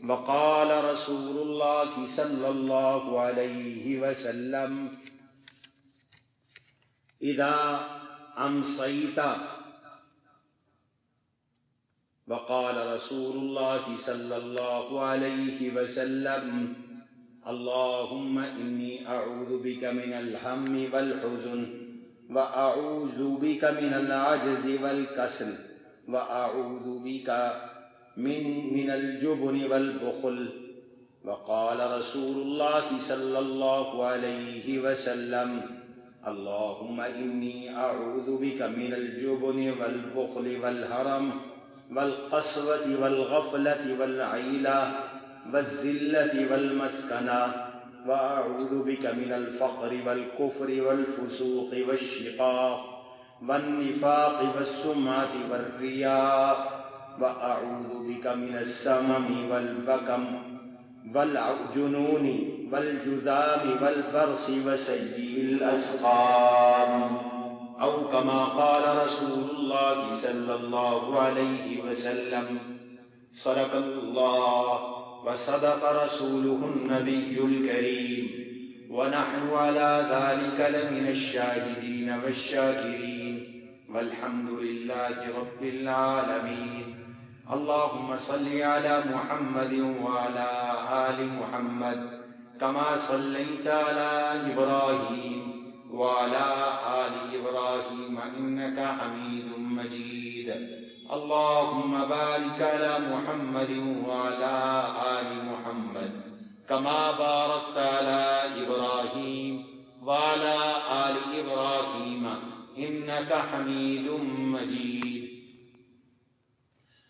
وقال رسول الله صلى الله عليه وسلم إذا أمسيت وقال رسول الله صلى الله عليه وسلم اللهم إني أعوذ بك من الهم والحزن وأعوذ بك من العجز والكسل وأعوذ بك من الجبن والبخل. وقال رسول الله صلى الله عليه وسلم اللهم إني أعوذ بك من الجبن والبخل والهرم والقسوة والغفلة والعيلة والذلة والمسكنة وأعوذ بك من الفقر والكفر والفسوق والشقاق والنفاق والسمعة والرياء وأعوذ بك من السمم والبكم والجنون والجذام والبرص وسيء الأسقام أو كما قال رسول الله صلى الله عليه وسلم. صدق الله وصدق رسوله النبي الكريم ونحن على ذلك لمن الشاهدين والشاكرين والحمد لله رب العالمين. اللهم صل على محمد وعلى آل محمد كما صليت على إبراهيم وعلى آل إبراهيم إنك حميد مجيد. اللهم بارك على محمد وعلى آل محمد كما باركت على إبراهيم وعلى آل إبراهيم إنك حميد مجيد.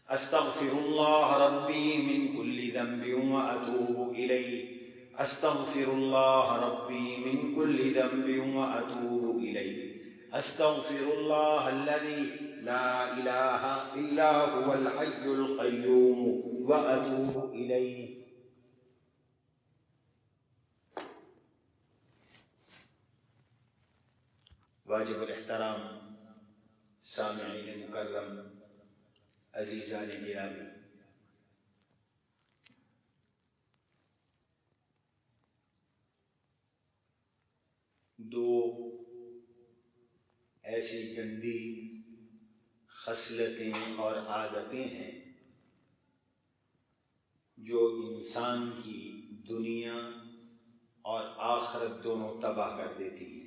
أستغفر الله ربي من كل ذنب وأتوب إليه. أستغفر الله ربي من كل ذنب وأتوب إليه. أستغفر الله الذي لا إله إلا هو الحي القيوم وأتوب إليه. واجب الاحترام سامعین مکرم، عزیزان گرامی، دو ایسی گندی خصلتیں اور عادتیں ہیں جو انسان کی دنیا اور آخرت دونوں تباہ کر دیتی ہیں.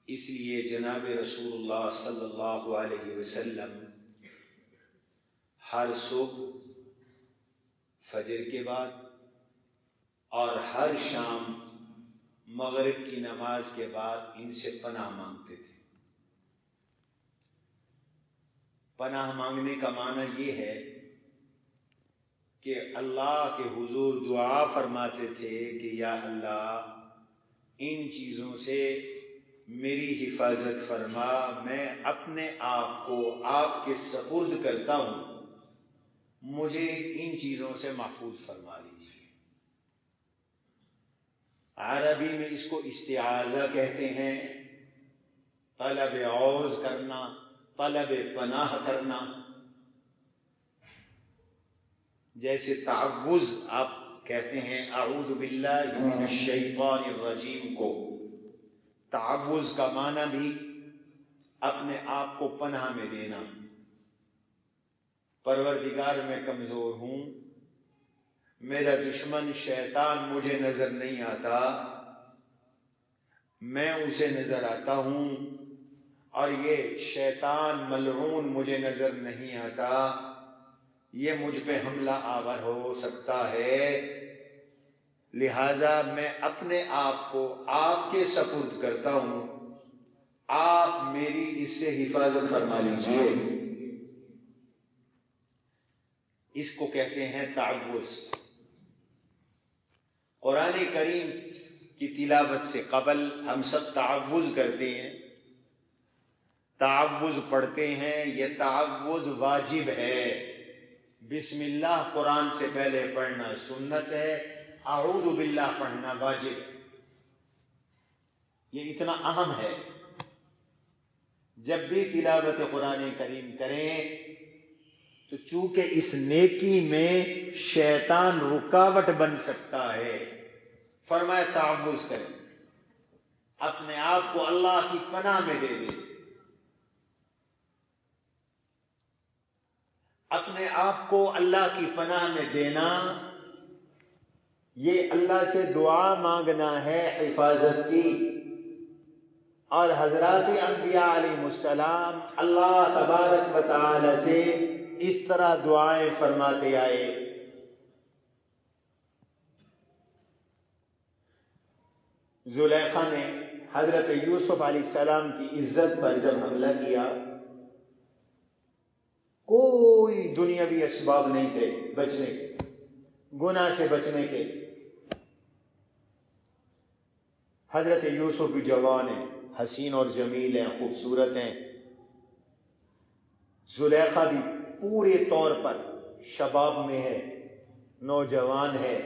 اس لیے جناب رسول اللہ صلی اللہ علیہ وسلم ہر صبح فجر کے بعد اور ہر شام مغرب کی نماز کے بعد ان سے پناہ مانگتے تھے. پناہ مانگنے کا معنی یہ ہے کہ اللہ کے حضور دعا فرماتے تھے کہ یا اللہ ان چیزوں سے میری حفاظت فرما، میں اپنے آپ کو آپ کے سپرد کرتا ہوں، مجھے ان چیزوں سے محفوظ فرما لیجیے. عربی میں اس کو استعاذہ کہتے ہیں، طلب عوض کرنا، طلب پناہ کرنا. جیسے تعوذ آپ کہتے ہیں اعوذ باللہ من الشیطان الرجیم کو، تعوذ کا معنی بھی اپنے آپ کو پناہ میں دینا. پروردگار میں کمزور ہوں، میرا دشمن شیطان مجھے نظر نہیں آتا، میں اسے نظر آتا ہوں، اور یہ شیطان ملعون مجھے نظر نہیں آتا، یہ مجھ پہ حملہ آور ہو سکتا ہے، لہذا میں اپنے آپ کو آپ کے سپرد کرتا ہوں، آپ میری اس سے حفاظت فرما لیجیے. اس کو کہتے ہیں تعوذ. قرآن کریم کی تلاوت سے قبل ہم سب تعوذ کرتے ہیں، تعوذ پڑھتے ہیں. یہ تعوذ واجب ہے. بسم اللہ قرآن سے پہلے پڑھنا سنت ہے، اعوذ باللہ پڑھنا واجب ہے. یہ اتنا اہم ہے. جب بھی تلاوت قرآن کریم کریں تو چونکہ اس نیکی میں شیطان رکاوٹ بن سکتا ہے، فرمایا تعوذ کریں، اپنے آپ کو اللہ کی پناہ میں دے دیں۔ اپنے آپ کو اللہ کی پناہ میں دینا، یہ اللہ سے دعا مانگنا ہے حفاظت کی۔ اور حضرات انبیاء علیہ السلام اللہ تبارک و تعالی سے اس طرح دعائیں فرماتے آئے۔ زلیخا نے حضرت یوسف علیہ السلام کی عزت پر جب حملہ کیا، کوئی دنیاوی اسباب نہیں تھے بچنے کے، گناہ سے بچنے کے۔ حضرت یوسف بھی جوان ہیں، حسین اور جمیل ہیں، خوبصورت ہیں۔ زلیخا بھی پورے طور پر شباب میں ہے، نوجوان ہے،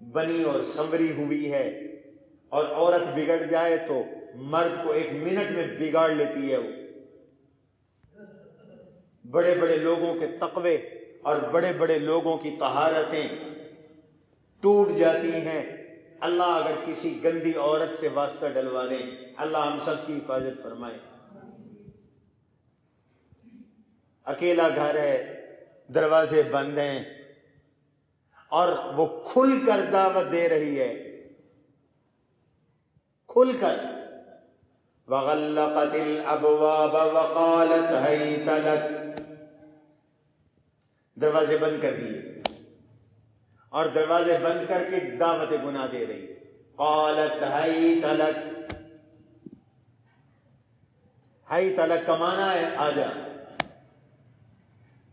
بنی اور سنوری ہوئی ہے۔ اور عورت بگڑ جائے تو مرد کو 1 منٹ میں بگاڑ لیتی ہے۔ وہ بڑے بڑے لوگوں کے تقوی اور بڑے بڑے لوگوں کی طہارتیں ٹوٹ جاتی ہیں۔ اللہ اگر کسی گندی عورت سے واسطہ ڈلوا دیں، اللہ ہم سب کی حفاظت فرمائے۔ اکیلا گھر ہے، دروازے بند ہیں، اور وہ کھل کر دعوت دے رہی ہے، کھل کر۔ وَغَلَّقَتِ الْأَبْوَابَ وَقَالَتْ هَيْتَ لَكَ، دروازے بند کر دیے اور دروازے بند کر کے دعوت گناہ دے رہی ہے۔ قالت حیت لک، حیت لک کا معنی ہے آجا۔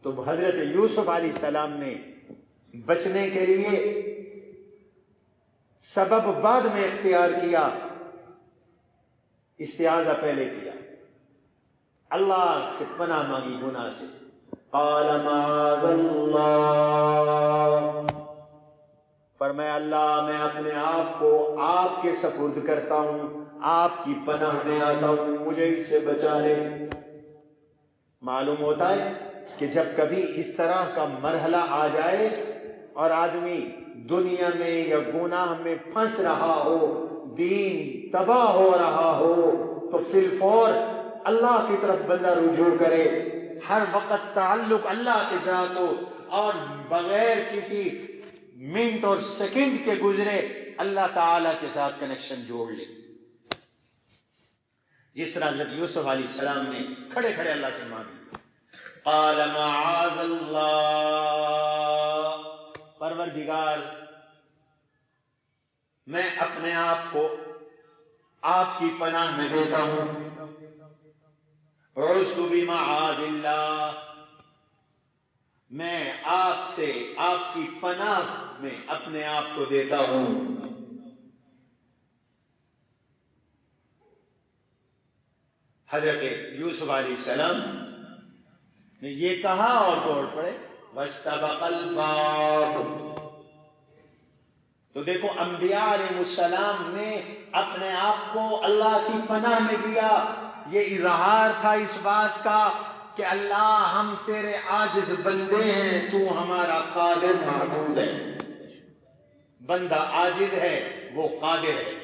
تو حضرت یوسف علیہ السلام نے بچنے کے لیے سبب بعد میں اختیار کیا، استعاذہ پہلے کیا، اللہ سے پناہ مانگی گناہ سے۔ قال معاذ اللہ، فرمایا اللہ میں اپنے آپ کو آپ کے سپرد کرتا ہوں، آپ کی پناہ میں آتا ہوں، مجھے اس سے بچا لے۔ معلوم ہوتا ہے کہ جب کبھی اس طرح کا مرحلہ آ جائے اور آدمی دنیا میں یا گناہ میں پھنس رہا ہو، دین تباہ ہو رہا ہو، تو فی الفور اللہ کی طرف بندہ رجوع کرے، ہر وقت تعلق اللہ کے ساتھ ہو، اور بغیر کسی منٹ اور سیکنڈ کے گزرے اللہ تعالی کے ساتھ کنیکشن جوڑ لے، جس طرح حضرت یوسف علیہ السلام نے کھڑے کھڑے اللہ سے مانگ لیا۔ قال معاذ اللہ، پروردگار میں اپنے آپ کو آپ کی پناہ میں دیتا ہوں، عذت بمعاذ اللہ، میں آپ سے آپ کی پناہ میں اپنے آپ کو دیتا ہوں۔ حضرت یوسف علیہ السلام نے یہ کہا اور دوڑ پڑے، واستبق الباب۔ تو دیکھو انبیاء علیہ السلام نے اپنے آپ کو اللہ کی پناہ میں دیا، یہ اظہار تھا اس بات کا کہ اللہ ہم تیرے عاجز بندے ہیں، تو ہمارا قادر معبود ہے۔ بندہ عاجز ہے، وہ قادر ہے۔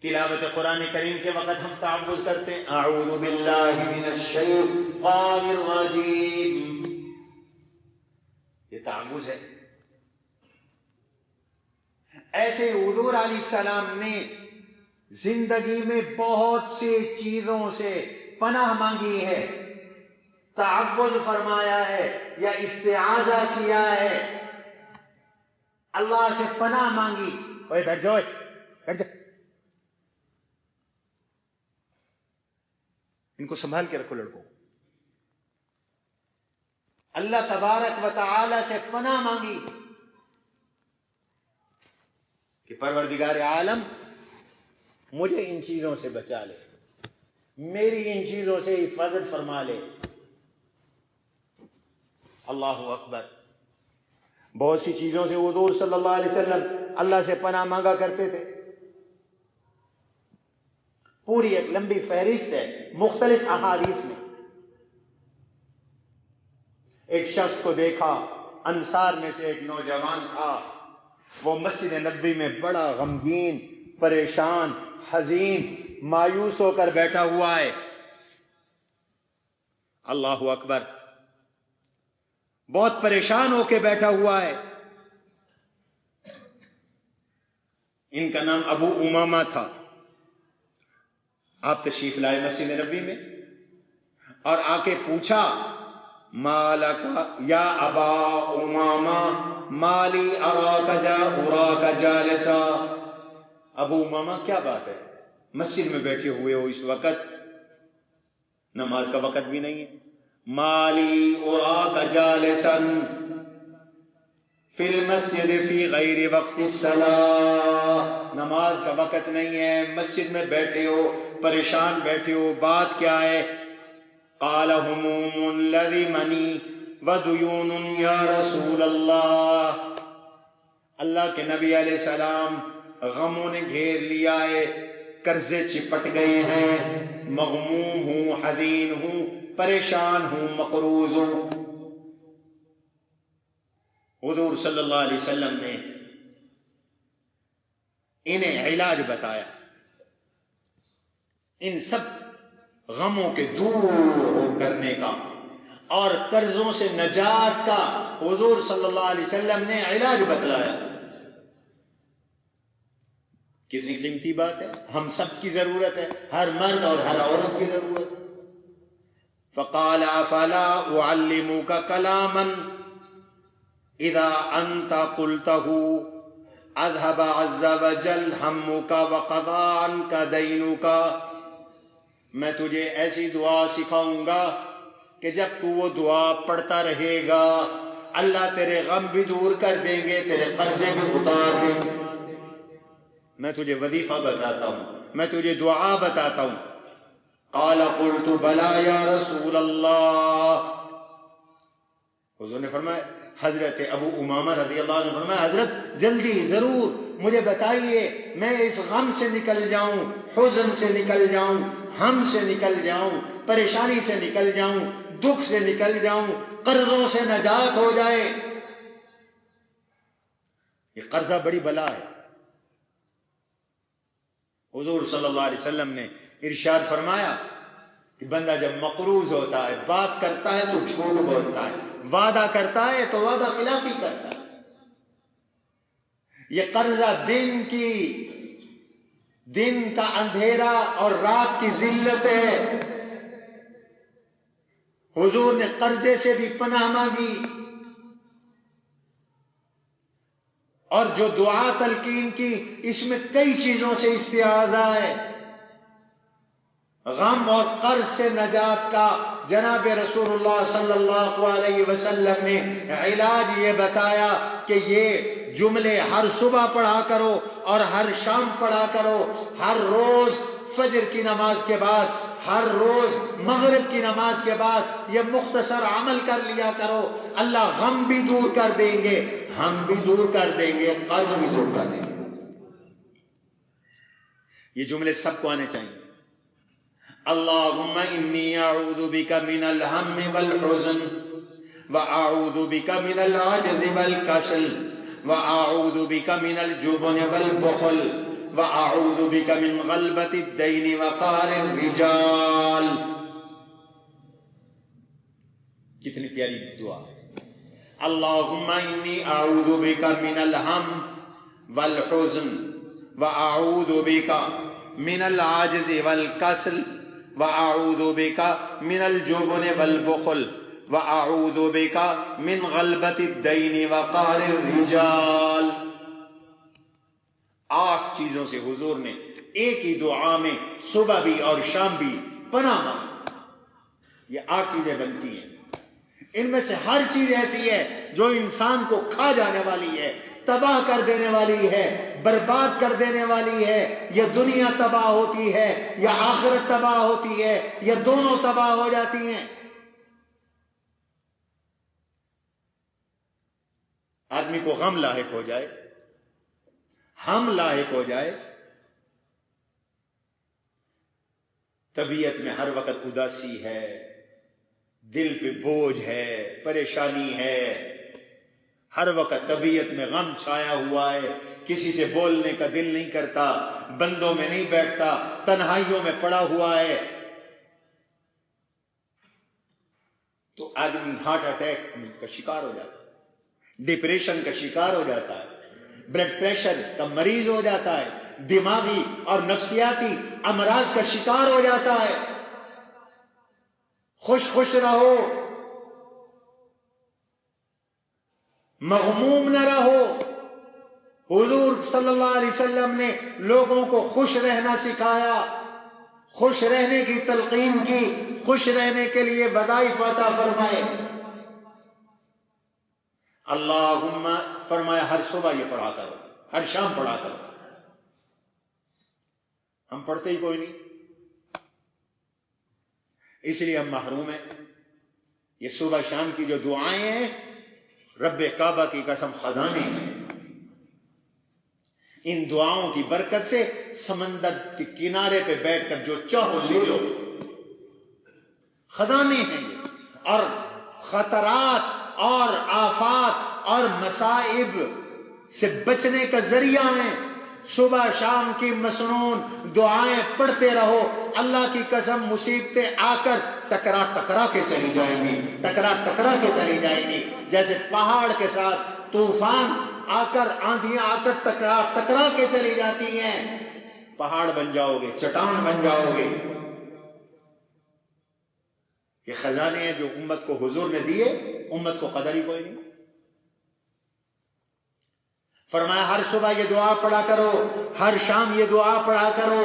تلاوت قرآن کریم کے وقت ہم تعوذ کرتے ہیں، اعوذ باللہ من الشیطان الرجیم، یہ تعوذ ہے۔ ایسے حضور علیہ السلام نے زندگی میں بہت سی چیزوں سے پناہ مانگی ہے، تعوذ فرمایا ہے یا استعاذہ کیا ہے، اللہ سے پناہ مانگی۔ اوے بیٹھ جاؤ، بیٹھ جا، ان کو سنبھال کے رکھو لڑکوں۔ اللہ تبارک و تعالی سے پناہ مانگی کہ پروردگار عالم مجھے ان چیزوں سے بچا لے، میری ان چیزوں سے حفاظت فرما لے۔ اللہ اکبر۔ بہت سی چیزوں سے حضور صلی اللہ علیہ وسلم اللہ سے پناہ مانگا کرتے تھے، پوری ایک لمبی فہرست ہے مختلف احادیث میں. ایک شخص کو دیکھا، انصار میں سے ایک نوجوان تھا، وہ مسجد نبوی میں بڑا غمگین، پریشان، حزین، مایوس ہو کر بیٹھا ہوا ہے. اللہ اکبر، بہت پریشان ہو کے بیٹھا ہوا ہے. ان کا نام ابو امامہ تھا. آپ تشریف لائے مسجد نبوی میں اور آ کے پوچھا، مالک یا ابا امامہ مالی اراک جالسا. ابو امامہ کیا بات ہے، مسجد میں بیٹھے ہوئے ہو اس وقت، نماز کا وقت بھی نہیں ہے. مالی اراک جالسا فی المسجد فی غیر وقت الصلاۃ. نماز کا وقت نہیں ہے، مسجد میں بیٹھے ہو، پریشان بیٹھے ہو، بات کیا ہے؟ قال هموم لذمنی ودیون یا رسول اللہ. اللہ کے نبی علیہ السلام، غموں نے گھیر لیا ہے، قرضے چپٹ گئے ہیں، مغموم ہوں، حزین ہوں، پریشان ہوں، مقروض ہوں. حضور صلی اللہ علیہ وسلم نے انہیں علاج بتایا، ان سب غموں کے دور کرنے کا اور قرضوں سے نجات کا. حضور صلی اللہ علیہ وسلم نے علاج بتلایا. کتنی قیمتی بات ہے، ہم سب کی ضرورت ہے، ہر مرد اور ہر عورت کی ضرورت. فقال افلا اعلمك كلاما اذا انت قلته اذهب عز وجل همك وقضى عنك دينك. میں تجھے ایسی دعا سکھاؤں گا کہ جب تو وہ دعا پڑھتا رہے گا اللہ تیرے غم بھی دور کر دیں گے، تیرے قرضے بھی اتار دیں گے. میں تجھے وظیفہ بتاتا ہوں، میں تجھے دعا بتاتا ہوں. قال قلت بلا یا رسول اللہ. حضور نے فرمایا، حضرت ابو امامہ رضی اللہ عنہ نے فرمایا، حضرت جلدی ضرور مجھے بتائیے، میں اس غم سے نکل جاؤں، حزن سے نکل جاؤں، ہم سے نکل جاؤں، پریشانی سے نکل جاؤں، دکھ سے نکل جاؤں، قرضوں سے نجات ہو جائے. یہ قرضہ بڑی بلا ہے. حضور صلی اللہ علیہ وسلم نے ارشاد فرمایا کہ بندہ جب مقروض ہوتا ہے، بات کرتا ہے تو جھوٹ بولتا ہے، وعدہ کرتا ہے تو وعدہ خلافی کرتا ہے. یہ قرضہ دن کا اندھیرا اور رات کی ذلت ہے. حضور نے قرضے سے بھی پناہ مانگی اور جو دعا تلقین کی اس میں کئی چیزوں سے استعاذہ ہے. غم اور قرض سے نجات کا جناب رسول اللہ صلی اللہ علیہ وسلم نے علاج یہ بتایا کہ یہ جملے ہر صبح پڑھا کرو اور ہر شام پڑھا کرو. ہر روز فجر کی نماز کے بعد، ہر روز مغرب کی نماز کے بعد یہ مختصر عمل کر لیا کرو. اللہ غم بھی دور کر دیں گے، ہم بھی دور کر دیں گے، قرض بھی دور کر دیں گے. یہ جملے سب کو آنے چاہیے. اللہم انی اعوذ بک من الہم والحزن واعوذ بک من العجز والکسل واعوذ بک من الجبن والبخل واعوذ بک من غلبۃ الدین وقہر الرجال. کتنی پیاری دعا ہے. اللہم انی اعوذ بک من الہم والحزن واعوذ بک من العجز والکسل وَأَعُوذُ بِكَ مِنَ الْجُبْنِ وَالْبُخْلِ وَأَعُوذُ بِكَ مِنْ غَلْبَةِ الدَّيْنِ وَقَهْرِ الرِّجَالِ. 8 چیزوں سے حضور نے ایک ہی دعا میں صبح بھی اور شام بھی پناہ مانگی. یہ 8 چیزیں بنتی ہیں. ان میں سے ہر چیز ایسی ہے جو انسان کو کھا جانے والی ہے، تباہ کر دینے والی ہے، برباد کر دینے والی ہے. یا دنیا تباہ ہوتی ہے یا آخرت تباہ ہوتی ہے یا دونوں تباہ ہو جاتی ہیں. آدمی کو غم لاحق ہو جائے، ہم لاحق ہو جائے، طبیعت میں ہر وقت اداسی ہے، دل پہ بوجھ ہے، پریشانی ہے، ہر وقت طبیعت میں غم چھایا ہوا ہے، کسی سے بولنے کا دل نہیں کرتا، بندوں میں نہیں بیٹھتا، تنہائیوں میں پڑا ہوا ہے، تو آدمی ہارٹ اٹیک کا شکار ہو جاتا ہے، ڈپریشن کا شکار ہو جاتا ہے، بلڈ پریشر کا مریض ہو جاتا ہے، دماغی اور نفسیاتی امراض کا شکار ہو جاتا ہے۔ خوش رہو، مغموم نہ رہو۔ حضور صلی اللہ علیہ وسلم نے لوگوں کو خوش رہنا سکھایا، خوش رہنے کی تلقین کی، خوش رہنے کے لیے وظائف عطا فرمائے۔ اللہم فرمایا ہر صبح یہ پڑھا کرو، ہر شام پڑھا کرو۔ ہم پڑھتے ہی کوئی نہیں، اس لیے ہم محروم ہیں۔ یہ صبح شام کی جو دعائیں ہیں، رب کعبہ کی قسم خزانے ہیں۔ ان دعاؤں کی برکت سے سمندر کے کنارے پہ بیٹھ کر جو چاہو لے لو، خزانے ہیں یہ، اور خطرات اور آفات اور مصائب سے بچنے کا ذریعہ ہیں۔ صبح شام کی مسنون دعائیں پڑھتے رہو، اللہ کی قسم مصیبتیں آ کر ٹکرا کے چلی جائیں گی، ٹکرا کے چلی جائیں گی، جیسے پہاڑ کے ساتھ طوفان آ کر، آندھیاں آ کر ٹکرا کے چلی جاتی ہیں، پہاڑ بن جاؤ گے، چٹان بن جاؤ گے۔ یہ خزانے ہیں جو امت کو حضور نے دیے، امت کو قدر ہی کوئی نہیں۔ فرمایا ہر صبح یہ دعا پڑھا کرو، ہر شام یہ دعا پڑھا کرو۔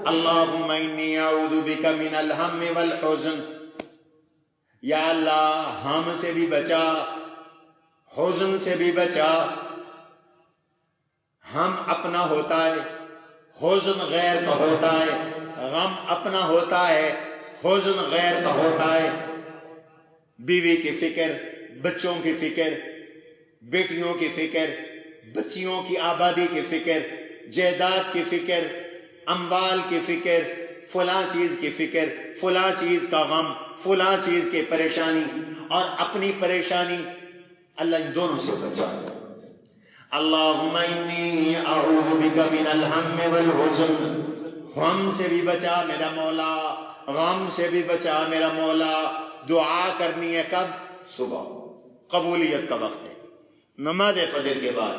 اللہم انی اعوذ بک من الہم والحزن، یا اللہ ہم سے بھی بچا، حزن سے بھی بچا۔ ہم اپنا ہوتا ہے، حزن غیر کا ہوتا ہے، غم اپنا ہوتا ہے، حزن غیر کا ہوتا ہے۔ بیوی کی فکر، بچوں کی فکر، بیٹیوں کی فکر، بچیوں کی آبادی کی فکر، جائیداد کی فکر، اموال کی فکر، فلاں چیز کی فکر، فلاں چیز کا غم، فلاں چیز کی پریشانی اور اپنی پریشانی، اللہ ان دونوں سے بچا۔ اللہم انی اعوذ بک من الہم والحزن، غم سے بھی بچا میرا مولا، غم سے بھی بچا میرا مولا۔ دعا کرنی ہے کب؟ صبح، قبولیت کا وقت ہے، نماز فجر کے بعد۔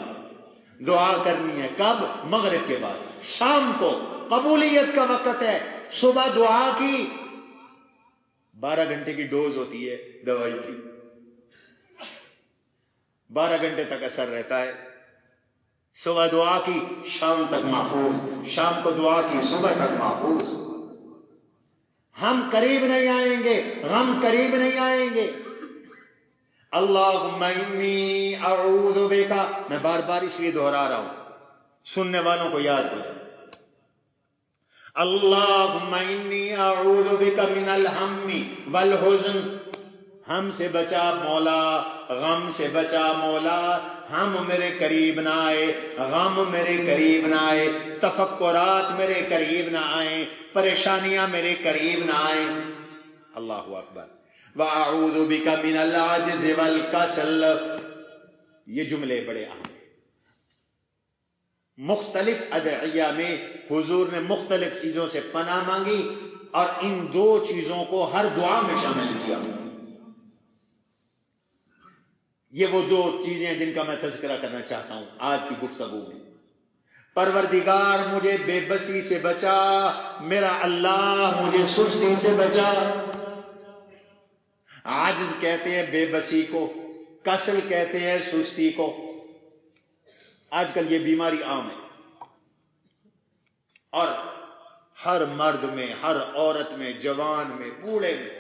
دعا کرنی ہے کب؟ مغرب کے بعد۔ شام کو قبولیت کا وقت ہے۔ صبح دعا کی 12 گھنٹے کی ڈوز ہوتی ہے دوائی کی، 12 گھنٹے تک اثر رہتا ہے۔ صبح دعا کی شام تک محفوظ، شام کو دعا کی صبح تک محفوظ۔ ہم قریب نہیں آئیں گے، غم قریب نہیں آئیں گے۔ اللہم انی اعوذ بکا، میں بار بار اس لیے دہرا رہا ہوں، سننے والوں کو یاد ہو جائے۔ اللہم انی اعوذ بکا من الہم والحزن، ہم سے بچا مولا، غم سے بچا مولا، ہم میرے قریب نہ آئے، غم میرے قریب نہ آئے، تفکرات میرے قریب نہ آئیں، پریشانیاں میرے قریب نہ آئیں۔ اللہ اکبر۔ وَأَعُوذُ بِكَ مِنَ الْعَجْزِ وَالْكَسَلِ، یہ جملے بڑے اہم ہیں۔ مختلف ادعیہ میں حضور نے مختلف چیزوں سے پناہ مانگی اور ان دو چیزوں کو ہر دعا میں شامل کیا۔ یہ وہ دو چیزیں ہیں جن کا میں تذکرہ کرنا چاہتا ہوں آج کی گفتگو میں۔ پروردگار مجھے بے بسی سے بچا، میرا اللہ مجھے سستی سے بچا۔ عاجز کہتے ہیں بے بسی کو، کسل کہتے ہیں سستی کو۔ آج کل یہ بیماری عام ہے اور ہر مرد میں، ہر عورت میں، جوان میں، بوڑھے میں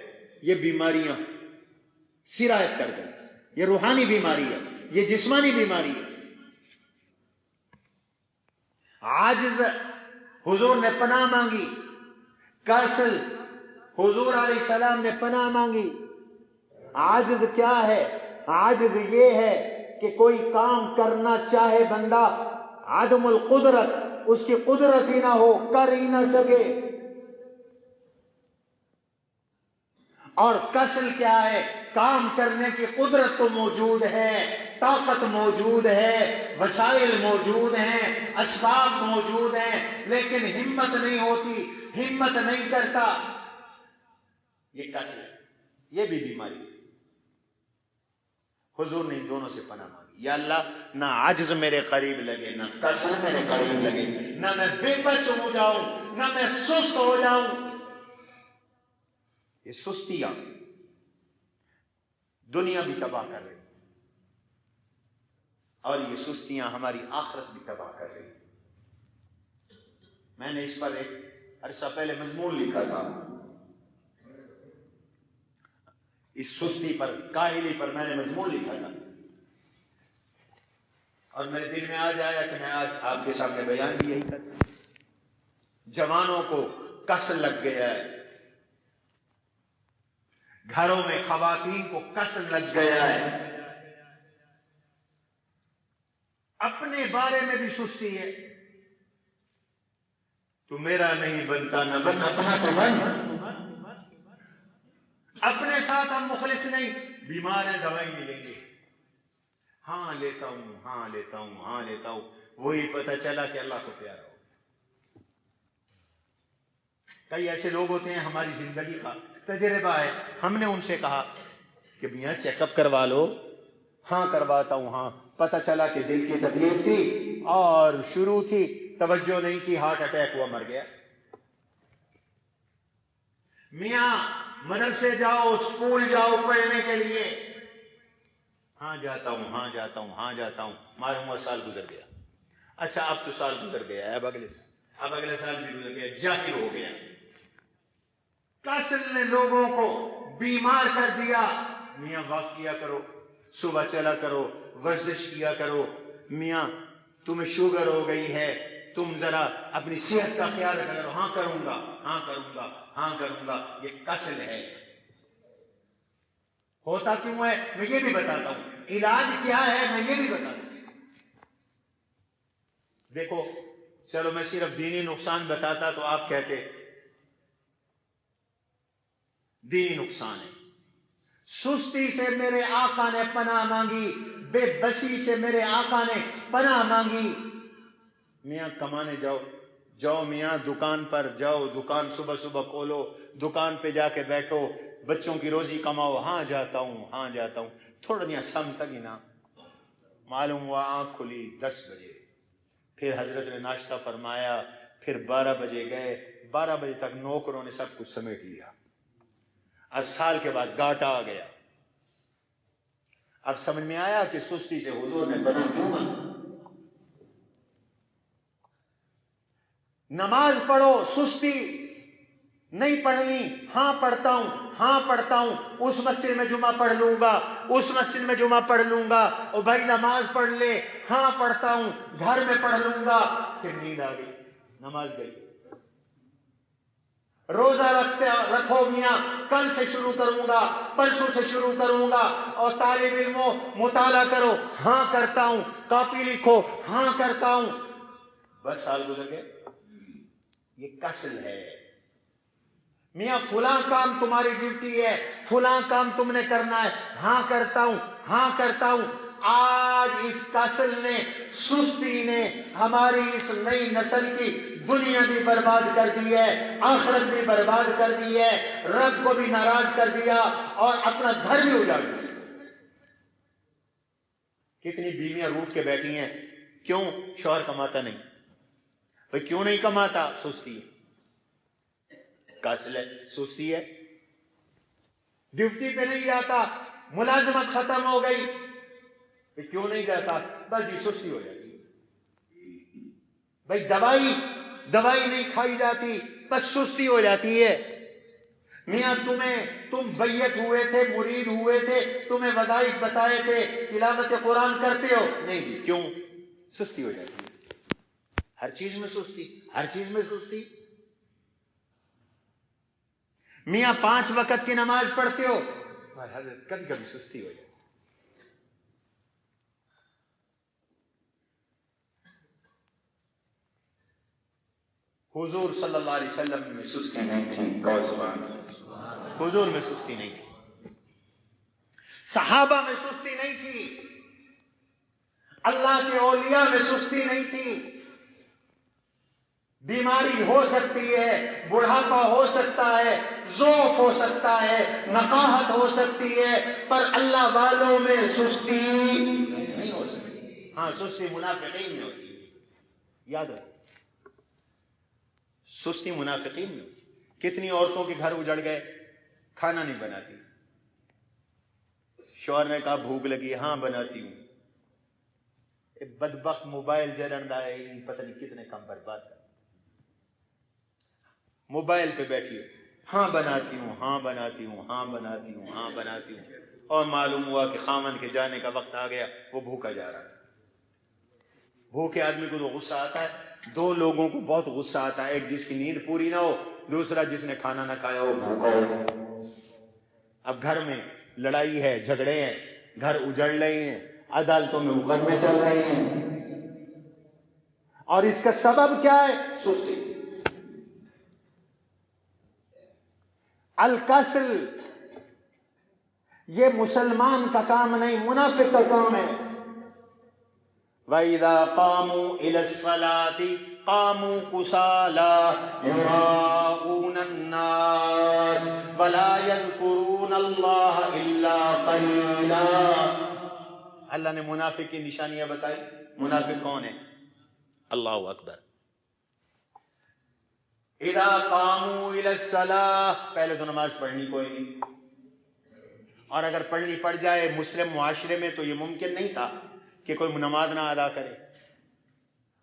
یہ بیماریاں سرایت کر گئی۔ یہ روحانی بیماری ہے، یہ جسمانی بیماری ہے۔ عاجز حضور نے پناہ مانگی، کسل حضور علیہ السلام نے پناہ مانگی۔ عاجز کیا ہے؟ عاجز یہ ہے کہ کوئی کام کرنا چاہے بندہ، عدم القدرت، اس کی قدرت ہی نہ ہو، کر ہی نہ سکے۔ اور کسل کیا ہے؟ کام کرنے کی قدرت تو موجود ہے، طاقت موجود ہے، وسائل موجود ہیں، اسباب موجود ہیں، لیکن ہمت نہیں ہوتی، ہمت نہیں کرتا. یہ کسل ہے، یہ بھی بیماری ہے. حضور نے ان دونوں سے پناہ مانگی. یا اللہ نہ عجز میرے قریب لگے، نہ کسل میرے قریب لگے، نہ میں بے بس ہو جاؤں، نہ میں سست ہو جاؤں. یہ سستیاں دنیا بھی تباہ کر رہی ہیں، اور یہ سستیاں ہماری آخرت بھی تباہ کر رہی ہیں. میں نے اس پر ایک عرصہ پہلے مضمون لکھا تھا، اس سستی پر، کاہلی پر میں نے مضمون لکھا تھا، اور میرے دل میں آج آیا کہ میں آج آپ کے سامنے بیان بھی یہی کرتا. جوانوں کو کسل لگ گیا ہے، گھروں میں خواتین کو کسل لگ گیا ہے، اپنے بارے میں بھی سستی ہے. تو میرا نہیں بنتا نہ بن، اپنا تو بن. اپنے ساتھ ہم مخلص نہیں، بیمار ہیں دوائی نہیں لیں گے، ہاں لیتا ہوں، ہاں لیتا ہوں، ہاں لیتا ہوں. وہی پتہ چلا کہ اللہ کو پیارا ہو. کئی ایسے لوگ ہوتے ہیں، ہماری زندگی کا تجربہ ہے، ہم نے ان سے کہا کہ میاں چیک اپ کروا لو، ہاں کرواتا ہوں، ہاں. پتہ چلا کہ دل کی تکلیف تھی اور شروع تھی، توجہ نہیں کی، ہارٹ اٹیک ہوا، مر گیا. میاں مدرسے جاؤ، اسکول جاؤ پڑھنے کے لیے، ہاں جاتا ہوں، ہاں جاتا ہوں، ہاں جاتا ہوں. معلوم ہوا سال گزر گیا. اچھا اب تو سال گزر گیا ہے، اب اگلے سال بھی گزر گیا، جاہل ہو گیا. کسل نے لوگوں کو بیمار کر دیا. میاں واک کیا کرو، صبح چلا کرو، ورزش کیا کرو. میاں تمہیں شوگر ہو گئی ہے، تم ذرا اپنی صحت کا خیال رکھا کرو. ہاں کروں گا، ہاں کروں گا، ہاں کروں گا. یہ کسل ہے. ہوتا کیوں ہے میں یہ بھی بتاتا ہوں، علاج کیا ہے میں یہ بھی بتاتا ہوں. دیکھو چلو میں صرف دینی نقصان بتاتا تو آپ کہتے دینی نقصان ہے. سستی سے میرے آقا نے پناہ مانگی، بے بسی سے میرے آقا نے پناہ مانگی. میاں کمانے جاؤ، جاؤ میاں دکان پر جاؤ، دکان صبح صبح کھولو، دکان پہ جا کے بیٹھو، بچوں کی روزی کماؤ. ہاں جاتا ہوں، ہاں جاتا ہوں. تھوڑا دیا سم تک ہی نا، معلوم ہوا آنکھ کھلی 10 بجے. پھر حضرت نے ناشتہ فرمایا، پھر 12 بجے گئے. 12 بجے تک نوکروں نے سب کچھ سمیٹ لیا. اب سال کے بعد گاٹا آ گیا. اب سمجھ میں آیا کہ سستی سے حضور نے پناہ کیوں مانگی. نماز پڑھو، سستی نہیں پڑھنی، ہاں پڑھتا ہوں، ہاں پڑھتا ہوں، اس مسجد میں جمعہ پڑھ لوں گا، اس مسجد میں جمعہ پڑھ لوں گا. او بھائی نماز پڑھ لے، ہاں پڑھتا ہوں، گھر میں پڑھ لوں گا. پھر نیند آ گئی، نماز گئی. روزہ رکھو میاں، کل سے شروع کروں گا، پرسوں سے شروع کروں گا. اور طالب علموں مطالعہ کرو، ہاں کرتا ہوں. کاپی لکھو، ہاں کرتا ہوں. بس سال گزر گئے. یہ کسل ہے. میاں فلاں کام تمہاری ڈیوٹی ہے، فلاں کام تم نے کرنا ہے، ہاں کرتا ہوں، ہاں کرتا ہوں. آج اس کسل نے، سستی نے ہماری اس نئی نسل کی دنیا بھی برباد کر دی ہے، آخرت بھی برباد کر دی ہے، رب کو بھی ناراض کر دیا اور اپنا گھر بھی اجاڑ دیا. کتنی بیویاں روٹ کے بیٹھی ہیں، کیوں؟ شوہر کماتا نہیں. بھئی کیوں نہیں کماتا؟ سستی ہے. کسل ہے، سستی ہے. ڈیوٹی پہ نہیں جاتا، ملازمت ختم ہو گئی. کیوں نہیں جاتا؟ بس یہ سستی ہو جاتی ہے. بھئی دوائی نہیں کھائی جاتی، بس سستی ہو جاتی ہے. میاں تم بیعت ہوئے تھے، مرید ہوئے تھے، تمہیں وظائف بتائے تھے، تلاوت قرآن کرتے ہو نہیں جی. کیوں؟ سستی ہو جاتی ہے. ہر چیز میں سستی، ہر چیز میں سستی. میاں 5 وقت کی نماز پڑھتے ہو، حضرت کبھی کبھی سستی ہو جاتی. حضور صلی اللہ علیہ وسلم میں سستی نہیں تھی. سبحان اللہ. حضور میں سستی نہیں تھی، صحابہ میں سستی نہیں تھی، اللہ کے اولیاء میں سستی نہیں تھی۔ بیماری ہو سکتی ہے، بڑھاپا ہو سکتا ہے، ضعف ہو سکتا ہے، نقاہت ہو سکتی ہے، پر اللہ والوں میں سستی نہیں ہو سکتی۔ ہاں سستی منافقین میں ہوتی ہے، یاد رکھو، سستی منافقین میں ہوتی ہے۔ کتنی عورتوں کے گھر اجڑ گئے، کھانا نہیں بناتی، شوہر نے کہا بھوک لگی، ہاں بناتی ہوں، بدبخت موبائل جرندا ہے، پتہ نہیں کتنے کم برباد کر، موبائل پہ بیٹھی ہے، ہاں بناتی ہوں، ہاں بناتی ہوں، ہاں بناتی ہوں، ہاں بناتی ہوں، اور معلوم ہوا کہ خامن کے جانے کا وقت آ گیا، وہ بھوکا جا رہا ہے۔ بھوکے آدمی کو تو غصہ آتا ہے، دو لوگوں کو بہت غصہ آتا ہے، ایک جس کی نیند پوری نہ ہو، دوسرا جس نے کھانا نہ کھایا ہو، بھوکا ہو۔ اب گھر میں لڑائی ہے، جھگڑے ہیں، گھر اجڑ رہے ہیں، عدالتوں میں مقدمے چل رہے ہیں، اور اس کا سبب کیا ہے؟ سستی۔ الکسل، یہ مسلمان کا کام نہیں، منافق کا کام ہے۔ وَإِذَا قَامُوا إِلَى الصَّلَاةِ قَامُوا كُسَالَىٰ يُرَاءُونَ النَّاسَ وَلَا يَذْكُرُونَ اللَّهَ إِلَّا قَلِيلًا۔ اللہ نے منافق کی نشانیاں بتائی۔ منافق کون ہے؟ اللہ اکبر۔ اذا قاموا الى الصلاة، پہلے تو نماز پڑھنی کوئی نہیں، اور اگر پڑھنی پڑ جائے مسلم معاشرے میں تو یہ ممکن نہیں تھا کہ کوئی نماز نہ ادا کرے۔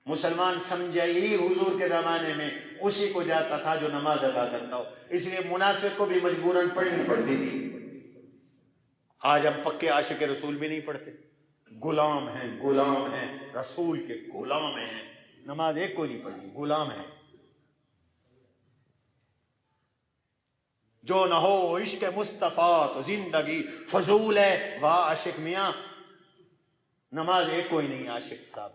مسلمان سمجھے ہی حضور کے زمانے میں اسی کو جاتا تھا جو نماز ادا کرتا ہو، اس لیے منافق کو بھی مجبوراً پڑھنی پڑتی تھی۔ آج ہم پکے عاشق رسول بھی نہیں پڑھتے، غلام ہیں، غلام ہیں، رسول کے غلام ہیں، نماز ایک کو نہیں پڑھنی، غلام ہیں۔ جو نہ ہو عشق مصطفیٰ تو زندگی فضول ہے، واہ عاشق میاں، نماز ایک کوئی نہیں عاشق صاحب،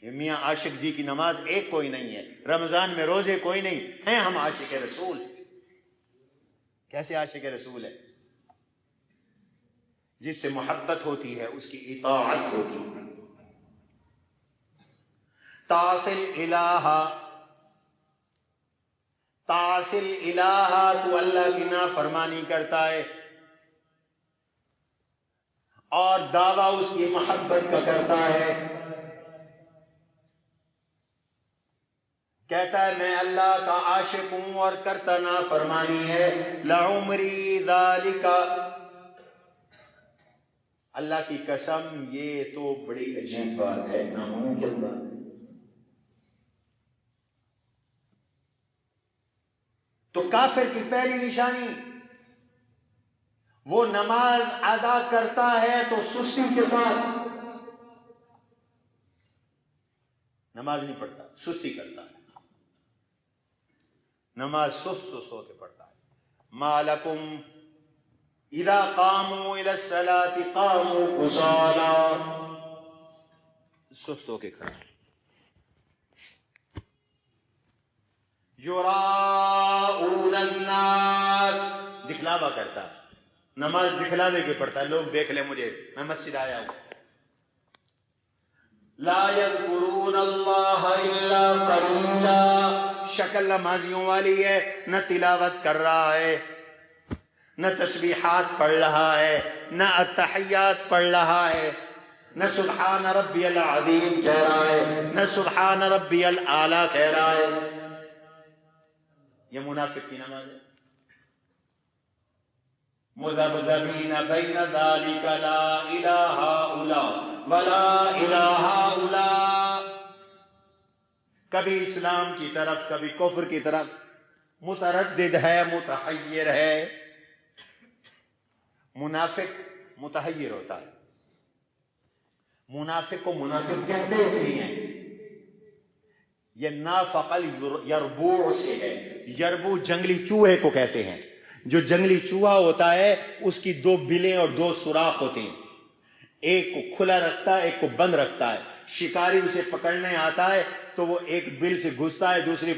یہ میاں عاشق جی کی نماز ایک کوئی نہیں ہے، رمضان میں روزے کوئی نہیں ہیں، ہم عاشق رسول۔ کیسے عاشق رسول ہے؟ جس سے محبت ہوتی ہے اس کی اطاعت ہوتی ہے۔ تاصل الہا، تاصل الہا، تو اللہ کی نافرمانی کرتا ہے اور دعویٰ اس کی محبت کا کرتا ہے، کہتا ہے میں اللہ کا عاشق ہوں اور کرتا نافرمانی ہے، لعمری ذالک، اللہ کی قسم یہ تو بڑی عجیب بات ہے، ناممکن بات ہے۔ تو کافر کی پہلی نشانی، وہ نماز ادا کرتا ہے تو سستی کے ساتھ، نماز نہیں پڑھتا، سستی کرتا ہے، نماز سست سست ہو کے پڑھتا ہے۔ ما لکم اذا قاموا الى الصلاة قاموا کسالا، سست ہو کے کھڑا، یراؤون الناس، دکھلاوا کرتا ہے، نماز دکھلاوے کے پڑھتا ہے، لوگ دیکھ لیں مجھے، میں مسجد آیا ہوں۔ لا یذکرون اللہ الا قلیلا، شکل نمازیوں والی ہے، نہ تلاوت کر رہا ہے، نہ تسبیحات پڑھ رہا ہے، نہ التحیات پڑھ رہا ہے، نہ سبحان ربی العظیم کہہ رہا ہے، نہ سبحان ربی الاعلی کہہ رہا ہے۔ یہ منافق کی نماز ہے۔ مذبذبین بین ذالک لا الہ ہؤلاء ولا الہ ہؤلاء، کبھی اسلام کی طرف کبھی کفر کی طرف متردد ہے، متحیر ہے۔ منافق متحیر ہوتا ہے، منافق کو منافق کہتے اس لیے ہیں، یہ نافق یربوع سے ہے، یربوع جنگلی چوہے کو کہتے ہیں، جو جنگلی چوہا ہوتا ہے اس کی دو بلیں اور دو سوراخ ہوتے ہیں، ایک کو کھلا رکھتا ہے ایک کو بند رکھتا ہے، شکاری اسے پکڑنے آتا ہے تو وہ ایک بل سے گھستا ہے، دوسری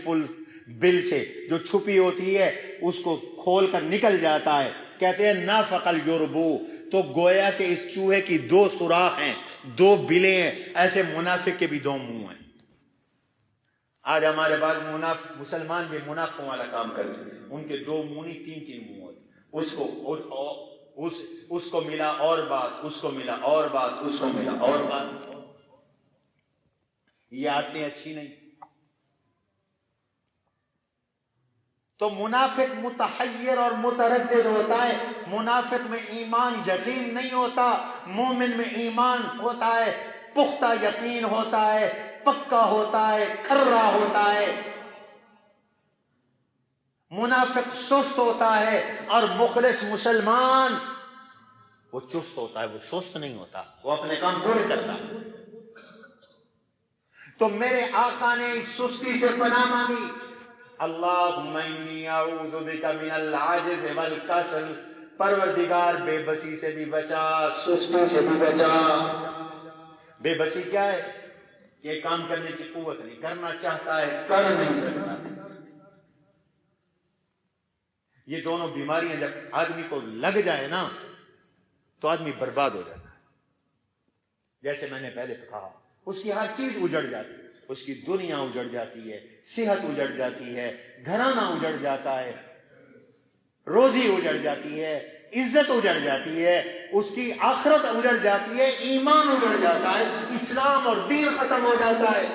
بل سے جو چھپی ہوتی ہے اس کو کھول کر نکل جاتا ہے. کہتے ہیں نافق الجربو، تو گویا کہ اس چوہے کی 2 سوراخ ہیں، 2 بلیں ہیں. ایسے منافق کے بھی 2 منہ ہیں. آج ہمارے پاس مسلمان بھی منافقوں والا کام کرتے ہیں. ان کے 2 منہ نہیں 3 منہ ہوتے. اس کو ملا اور بات، اس کو ملا اور بات، اس کو ملا اور بات. یہ عادتیں اچھی نہیں. تو منافق متحیر اور متردد ہوتا ہے. منافق میں ایمان یقین نہیں ہوتا، مومن میں ایمان ہوتا ہے، پختہ یقین ہوتا ہے، پکا ہوتا ہے، کھرا ہوتا ہے. منافق سست ہوتا ہے اور مخلص مسلمان وہ چست ہوتا ہے، وہ سست نہیں ہوتا، وہ اپنے کام پورے کرتا ہے. تو میرے آقا نے اس سستی سے پناہ مانگی. اللہم انی اعوذ بک من العجز والکسل، پروردگار بے بسی سے بھی بچا، سستی سے بھی بچا. بے بسی کیا ہے؟ یہ کام کرنے کی قوت نہیں، کرنا چاہتا ہے کر نہیں سکتا. یہ دونوں بیماریاں جب آدمی کو لگ جائے نا تو آدمی برباد ہو جاتا ہے. جیسے میں نے پہلے کہا، اس کی ہر چیز اجڑ جاتی ہے. اس کی دنیا اجڑ جاتی ہے، صحت اجڑ جاتی ہے، گھرانہ اجڑ جاتا ہے، روزی اجڑ جاتی ہے، عزت اجڑ جاتی ہے، اس کی آخرت اجڑ جاتی ہے، ایمان اجڑ جاتا ہے، اسلام اور دین ختم ہو جاتا ہے.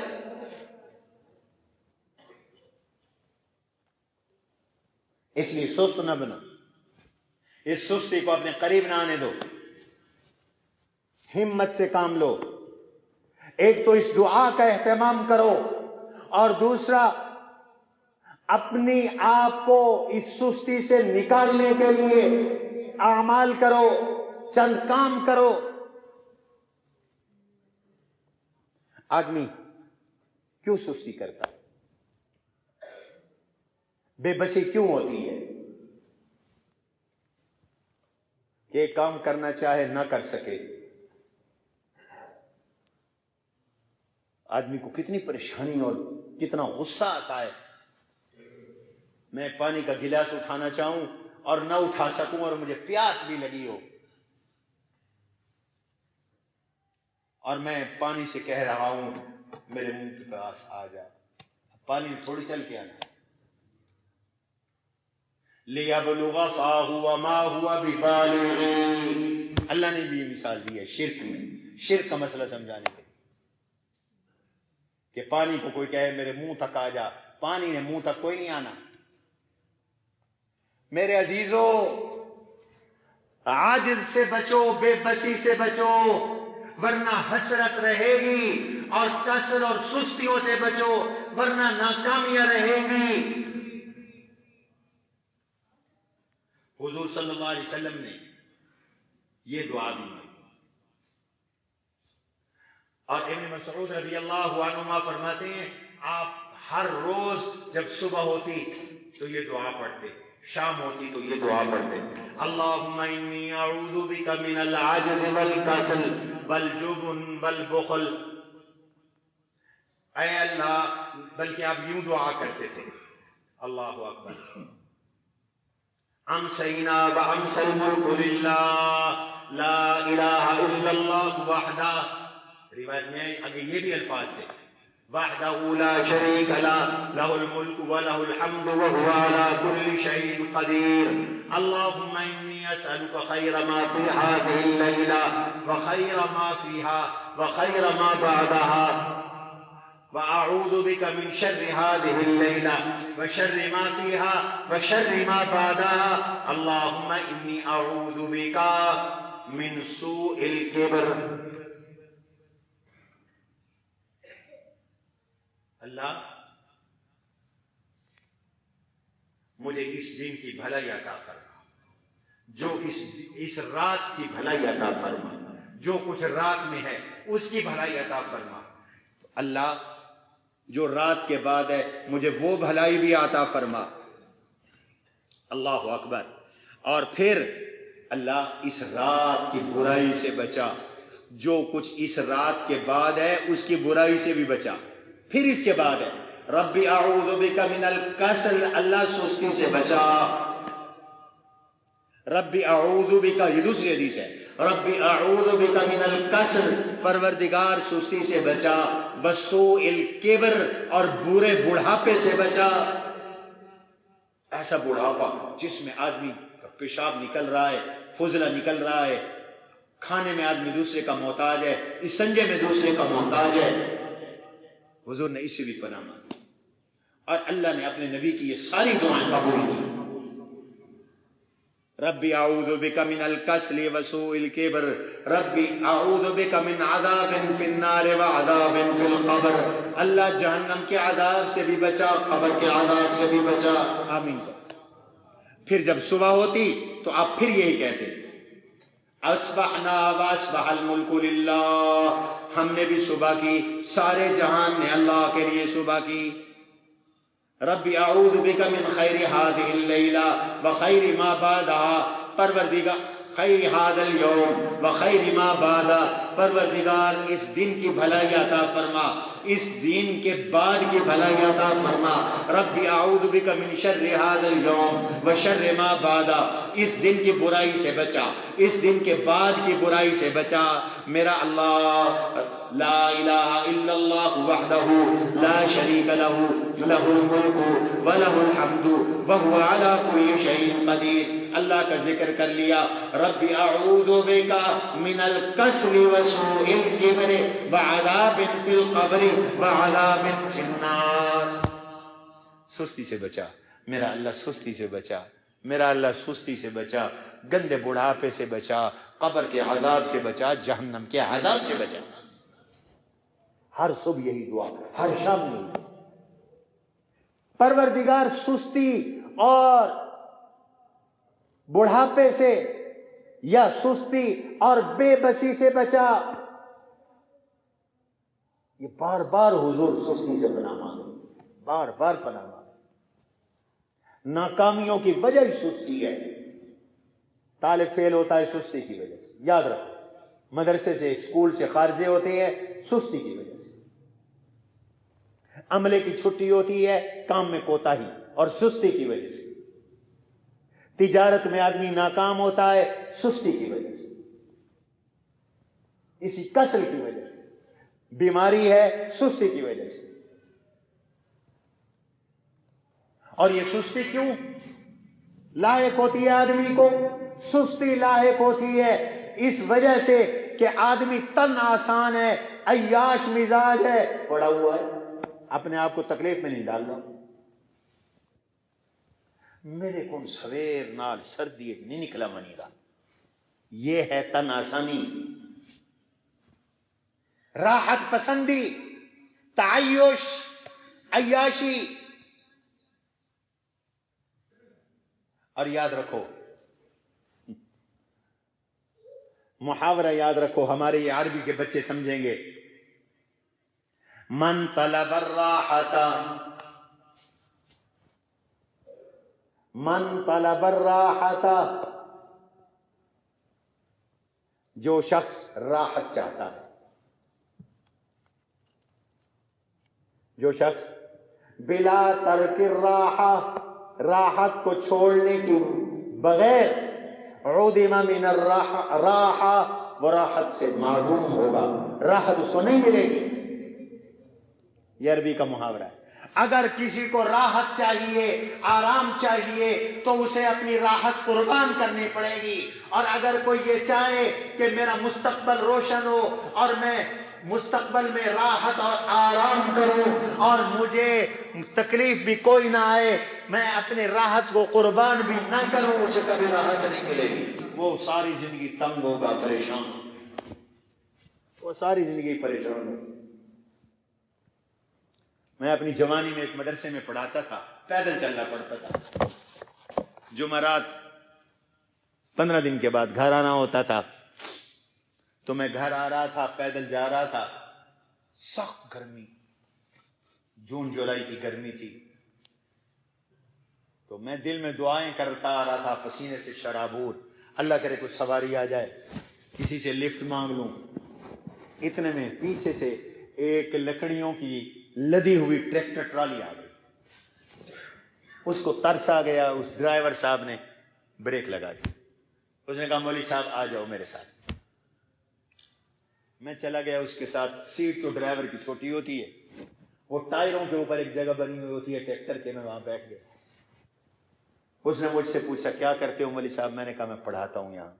اس لیے سست نہ بنو، اس سستی کو اپنے قریب نہ آنے دو، ہمت سے کام لو. ایک تو اس دعا کا اہتمام کرو، اور دوسرا اپنی آپ کو اس سستی سے نکالنے کے لیے اعمال کرو، چند کام کرو. آدمی کیوں سستی کرتا ہے؟ بے بسی کیوں ہوتی ہے کہ ایک کام کرنا چاہے نہ کر سکے؟ آدمی کو کتنی پریشانی اور کتنا غصہ آتا ہے. میں پانی کا گلاس اٹھانا چاہوں اور نہ اٹھا سکوں، اور مجھے پیاس بھی لگی ہو، اور میں پانی سے کہہ رہا ہوں میرے منہ کے پاس آ جا. پانی تھوڑی چل کے آنا. لِيَبْلُغَ فَاهُ وَمَا هُوَ بِبَالِغِهِ. اللہ نے بھی یہ مثال دی ہے شرک میں، شرک کا مسئلہ سمجھانے کے لیے، کہ پانی کو کوئی کہے میرے منہ تک آ جا، پانی نے منہ تک کوئی نہیں آنا. میرے عزیزو، عاجز سے بچو، بے بسی سے بچو، ورنہ حسرت رہے گی، اور کسل اور سستیوں سے بچو ورنہ ناکامیاں رہے گی. حضور صلی اللہ علیہ وسلم نے یہ دعا بھی مانگی، اور ابن مسعود رضی اللہ عنہما فرماتے ہیں آپ ہر روز جب صبح ہوتی تو یہ دعا پڑھتے، شام ہوتی تو یہ دعا پڑھتے. اللہم انی اعوذ بک من العجز والکسل والجبن والبخل. اے اللہ، بلکہ آپ یوں دعا کرتے تھے، اللہ اکبر، امسینا وامسی الملک للہ لا الہ الا اللہ وحدہ. روایت میں آگے یہ بھی الفاظ تھے، وحدہ لا شریک لہ لہ الملک ولہ الحمد وہو علی کل شیء قدیر. اللہم انی اسألک خیر ما فی ہذہ اللیلہ وخیر ما فیہا وخیر ما بعدہا، وأعوذ بك من شر هذه الليلة وشر ما فيها وشر ما بعدها. اللهم إني أعوذ بك من سوء الكبر. اللہ مجھے اس دن کی بھلائی عطا فرما، جو اس رات کی بھلائی عطا فرما، جو کچھ رات میں ہے اس کی بھلائی عطا فرما. اللہ جو رات کے بعد ہے مجھے وہ بھلائی بھی عطا فرما. اللہ اکبر. اور پھر اللہ اس رات کی برائی سے بچا، جو کچھ اس رات کے بعد ہے اس کی برائی سے بھی بچا. پھر اس کے بعد ہے ربی اعوذ بک من الکسل، اللہ سستی سے بچا. ربی اعوذ بک، یہ دوسری حدیث ہے، ربی اعوذ بک من الکسل، پروردگار سستی سے بچا، وسوء الکبر، اور برے بڑھاپے سے بچا. ایسا بڑھاپا جس میں آدمی کا پیشاب نکل رہا ہے، فضلہ نکل رہا ہے، کھانے میں آدمی دوسرے کا محتاج ہے، استنجے میں دوسرے کا محتاج ہے. حضور نے اس سے بھی پناہ مانگی اور اللہ نے اپنے نبی کی یہ ساری دعائیں قبول کی. ربی اعوذ بک من الکسل وسوء الکبر، ربی اعوذ بک من عذاب فی النار وعذاب فی القبر، اللہ جہنم کے عذاب سے بھی بچا، قبر کے عذاب سے بھی بچا. آمین. پھر جب صبح ہوتی تو آپ پھر یہی کہتے، اصبحنا واصبح الملک للہ، ہم نے بھی صبح کی، سارے جہان نے اللہ کے لیے صبح کی. ربی اعوذ بک من خیر هذه اللیلہ وخیر ما بعدها، پروردگار خیر هذا اليوم وخیر ما بعد، پروردگار اس دن کی بھلائی عطا فرما، اس دن کے بعد کی بھلائی عطا فرما. ربی اعوذ بک من شر هذا اليوم وشر ما بعد، اس دن کی برائی سے بچا، اس دن کے بعد کی برائی سے بچا. میرا اللہ لا الہ الا اللہ وحدہ لا شریک لہ، لہ الملک ولہ الحمد وہو علی کل شیء قدیر. اللہ کا ذکر کر لیا. ربی اعوذ بک من الکسل وسوء الکبر وعذاب فی القبر وعذاب فی النار. سستی سے بچا میرا اللہ، سستی سے بچا میرا اللہ، سستی سے بچا، گندے بڑھاپے سے بچا، قبر کے عذاب سے بچا، جہنم کے عذاب سے بچا. ہر صبح یہی دعا، ہر شام یہی. پروردگار سستی اور بڑھاپے سے یا سستی اور بے بسی سے بچا. یہ بار بار حضور سستی سے پناہ مانگے، بار بار پناہ مانگے. ناکامیوں کی وجہ ہی سستی ہے. طالب فیل ہوتا ہے سستی کی وجہ سے، یاد رکھو. مدرسے سے، اسکول سے خارجے ہوتے ہیں سستی کی وجہ سے. عملے کی چھٹی ہوتی ہے کام میں کوتاہی اور سستی کی وجہ سے. تجارت میں آدمی ناکام ہوتا ہے سستی کی وجہ سے، اسی کسل کی وجہ سے. بیماری ہے سستی کی وجہ سے. اور یہ سستی کیوں لاحق ہوتی ہے آدمی کو؟ سستی لاحق ہوتی ہے اس وجہ سے کہ آدمی تن آسان ہے، عیاش مزاج ہے، پڑا ہوا ہے، اپنے آپ کو تکلیف میں نہیں ڈال رہا. میرے کون سویر نال سردی ایک نہیں نکلا منی گا، یہ ہے تن آسانی، راحت پسندی، تعیش، عیاشی. اور یاد رکھو، محاورہ یاد رکھو، ہمارے یہ عربی کے بچے سمجھیں گے. من طلب الراحت، من طلب الراحت، جو شخص راحت چاہتا ہے، جو شخص بلا ترک الراحہ، راحت کو چھوڑنے کی بغیر، عدم من الراحہ، وہ راحت سے معدوم ہوگا، راحت اس کو نہیں ملے گی. یہ عربی کا محاورہ ہے. اگر کسی کو راحت چاہیے، آرام چاہیے، تو اسے اپنی راحت قربان کرنی پڑے گی. اور اگر کوئی یہ چاہے کہ میرا مستقبل روشن ہو اور میں مستقبل میں راحت اور آرام کروں اور مجھے تکلیف بھی کوئی نہ آئے، میں اپنے راحت کو قربان بھی نہ کروں، اسے کبھی راحت نہیں ملے گی. وہ ساری زندگی تنگ ہوگا، پریشان، وہ ساری زندگی پریشان ہوگا. میں اپنی جوانی میں ایک مدرسے میں پڑھاتا تھا، پیدل چلنا پڑتا تھا. جمعرات 15 دن کے بعد گھر آنا ہوتا تھا، تو میں گھر آ رہا تھا، پیدل جا رہا تھا. سخت گرمی، جون جولائی کی گرمی تھی. تو میں دل میں دعائیں کرتا آ رہا تھا، پسینے سے شرابور. اللہ کرے کوئی سواری آ جائے، کسی سے لفٹ مانگ لوں. اتنے میں پیچھے سے ایک لکڑیوں کی لدی ہوئی ٹریکٹر ٹرالی آ گئی. اس کو ترس آ گیا, اس ڈرائیور صاحب نے بریک لگا دی. اس نے کہا مولوی صاحب آ جاؤ میرے ساتھ. میں چلا گیا اس کے ساتھ. سیٹ تو ڈرائیور کی چھوٹی ہوتی ہے, وہ ٹائروں کے اوپر ایک جگہ بنی ہوئی ہوتی ہے ٹریکٹر کے. میں وہاں بیٹھ گیا. اس نے مجھ سے پوچھا کیا کرتے ہو مولوی صاحب؟ میں نے کہا میں پڑھاتا ہوں, یہاں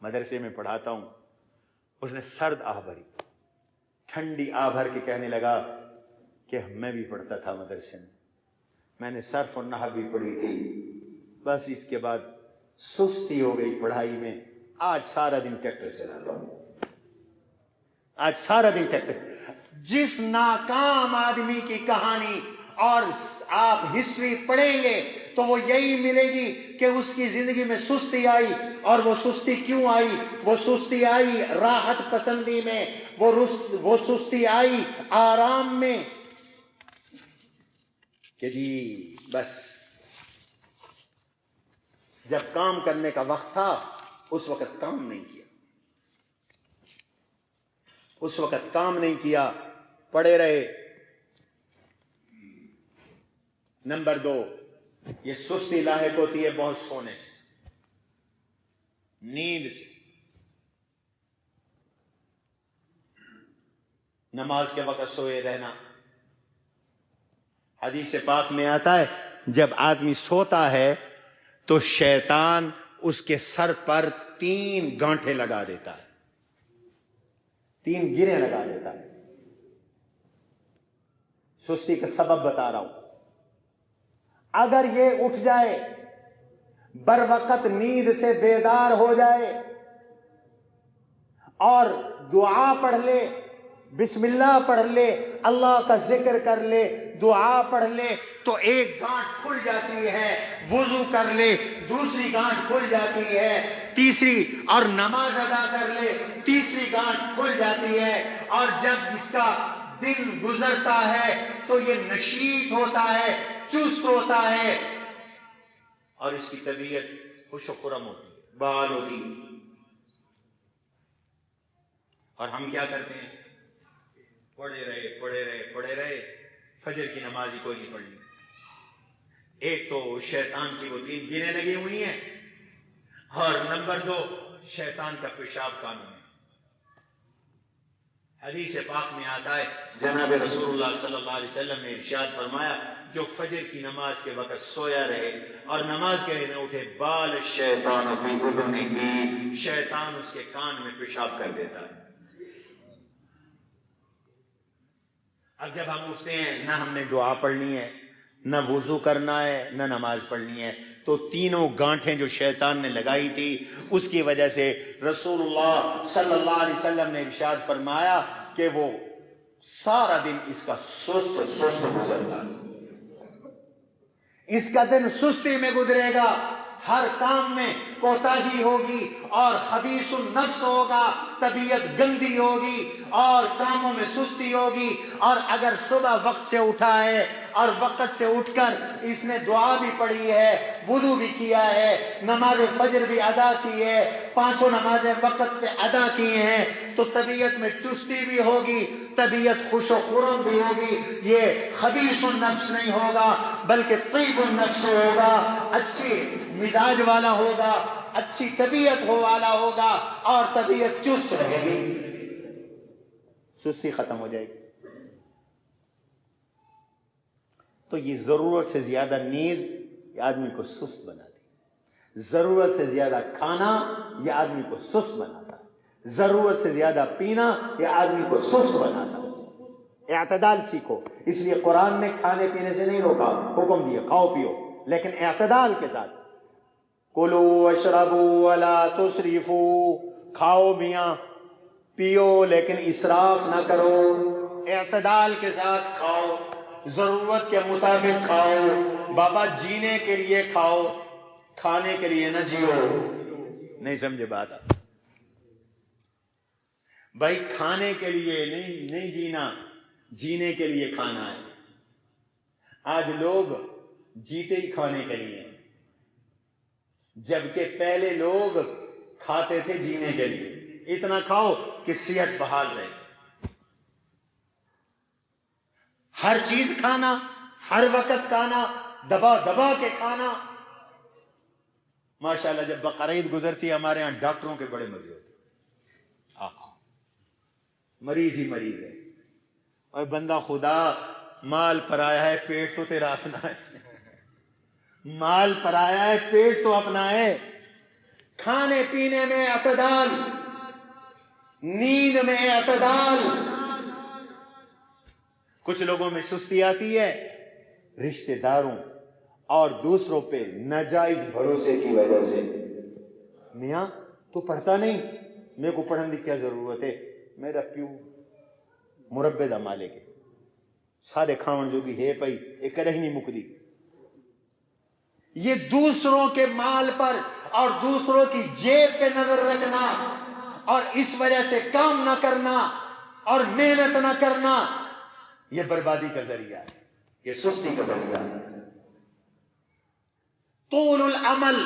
مدرسے میں پڑھاتا ہوں. اس نے سرد آہ بھری, ٹھنڈی آہ بھر کے کہنے لگا کہ میں بھی پڑھتا تھا مدرسے میں, میں نے صرف اور نحو بھی پڑھی تھی, بس اس کے بعد سستی ہو گئی پڑھائی میں. آج سارا دن ٹریکٹر چلاتا ہوں, آج سارا دن ٹریکٹر. جس ناکام آدمی کی کہانی اور آپ ہسٹری پڑھیں گے تو وہ یہی ملے گی کہ اس کی زندگی میں سستی آئی. اور وہ سستی کیوں آئی؟ وہ سستی آئی راحت پسندی میں, وہ سستی آئی آرام میں, کہ جی بس جب کام کرنے کا وقت تھا اس وقت کام نہیں کیا, اس وقت کام نہیں کیا, پڑے رہے. نمبر 2, یہ سستی لاحق ہوتی ہے بہت سونے سے, نیند سے. نماز کے وقت سوئے رہنا. حدیث پاک میں آتا ہے جب آدمی سوتا ہے تو شیطان اس کے سر پر 3 گانٹھیں لگا دیتا ہے, 3 گریں لگا دیتا ہے. سستی کا سبب بتا رہا ہوں. اگر یہ اٹھ جائے, بر وقت نیند سے بیدار ہو جائے اور دعا پڑھ لے, بسم اللہ پڑھ لے, اللہ کا ذکر کر لے, دعا پڑھ لے, تو ایک گانٹھ کھل جاتی ہے. وضو کر لے, دوسری گانٹھ کھل جاتی ہے, تیسری, اور نماز ادا کر لے, تیسری گانٹھ کھل جاتی ہے. اور جب اس کا دن گزرتا ہے تو یہ نشیط ہوتا ہے, چست ہوتا ہے, اور اس کی طبیعت خوش و خرم ہوتی ہے, بحال ہوتی ہے. اور ہم کیا کرتے ہیں؟ پڑے رہے, فجر کی نماز ہی کوئی نہیں پڑھنی. ایک تو شیطان کی وہ 3 گریں لگی ہوئی ہیں, اور نمبر 2 شیطان کا پیشاب قانون ہے. حدیث پاک میں آتا ہے جناب رسول اللہ صلی اللہ علیہ وسلم نے ارشاد فرمایا جو فجر کی نماز کے وقت سویا رہے اور نماز کے لیے نہ اٹھے, بال الشیطان فی اذنہ, شیطان اس کے کان میں پیشاب کر دیتا ہے. اب جب ہم اٹھتے ہیں نہ ہم نے دعا پڑھنی ہے, نہ وضو کرنا ہے, نہ نماز پڑھنی ہے, تو 3 گانٹھیں جو شیطان نے لگائی تھی اس کی وجہ سے رسول اللہ صلی اللہ علیہ وسلم نے ارشاد فرمایا کہ وہ سارا دن اس کا سست گزرتا, اس کا دن سستی میں گزرے گا, ہر کام میں کوتاہی ہوگی اور خبیث النفس ہوگا, طبیعت گندی ہوگی اور کاموں میں سستی ہوگی. اور اگر صبح وقت سے اٹھا ہے اور وقت سے اٹھ کر اس نے دعا بھی پڑھی ہے, وضو بھی کیا ہے, نماز فجر بھی ادا کی ہے, 5 نمازیں وقت پہ ادا کی ہیں, تو طبیعت میں چستی بھی ہوگی, طبیعت خوش و خرم بھی ہوگی. یہ خبیث النفس نہیں ہوگا بلکہ طیب النفس ہوگا, اچھی مزاج والا ہوگا, اچھی طبیعت والا ہوگا, اور طبیعت چست رہے گی, سستی ختم ہو جائے گی. تو یہ ضرورت سے زیادہ نیند یہ آدمی کو سست بناتی ہے, ضرورت سے زیادہ کھانا یہ آدمی کو سست بناتا ہے, ضرورت سے زیادہ پینا یہ آدمی کو سست بناتا ہے. اعتدال سیکھو, اس لیے قرآن نے کھانے پینے سے نہیں روکا, حکم دیا کھاؤ پیو, لیکن اعتدال کے ساتھ. کلو واشربوا ولا تسرفوا, کھاؤ میاں پیو لیکن اسراف نہ کرو, اعتدال کے ساتھ کھاؤ, ضرورت کے مطابق کھاؤ. بابا جینے کے لیے کھاؤ, کھانے کے لیے نہ جیو. نہیں سمجھے بات آپ بھائی, کھانے کے لیے نہیں جینا, جینے کے لیے کھانا ہے. آج لوگ جیتے ہی کھانے کے لیے, جبکہ پہلے لوگ کھاتے تھے جینے کے لیے. اتنا کھاؤ کہ صحت بحال رہے. ہر چیز کھانا، ہر وقت کھانا، دبا دبا کے کھانا. ماشاءاللہ جب بقرعید گزرتی ہے ہمارے ہاں ڈاکٹروں کے بڑے مزے ہوتے ہیں. مریض ہی مریض ہے. اور بندہ خدا مال پر آیا ہے، پیٹ تو تیرا اپنا ہے. مال پر آیا ہے، پیٹ تو اپنا ہے. کھانے پینے میں اعتدال، نیند میں اعتدال. کچھ لوگوں میں سستی آتی ہے رشتہ داروں اور دوسروں پہ ناجائز بھروسے کی وجہ سے. میاں تو پڑھتا نہیں، میرے کو پڑھنے کی کیا ضرورت ہے، میرا پیو مربے دا مالک ہے، سارے کھاون جو بھی ہے پئی ایک کدی نہیں مکدی. یہ دوسروں کے مال پر اور دوسروں کی جیب پہ نظر رکھنا اور اس وجہ سے کام نہ کرنا اور محنت نہ کرنا، یہ بربادی کا ذریعہ ہے، یہ سستی کا ذریعہ ہے. طول العمل،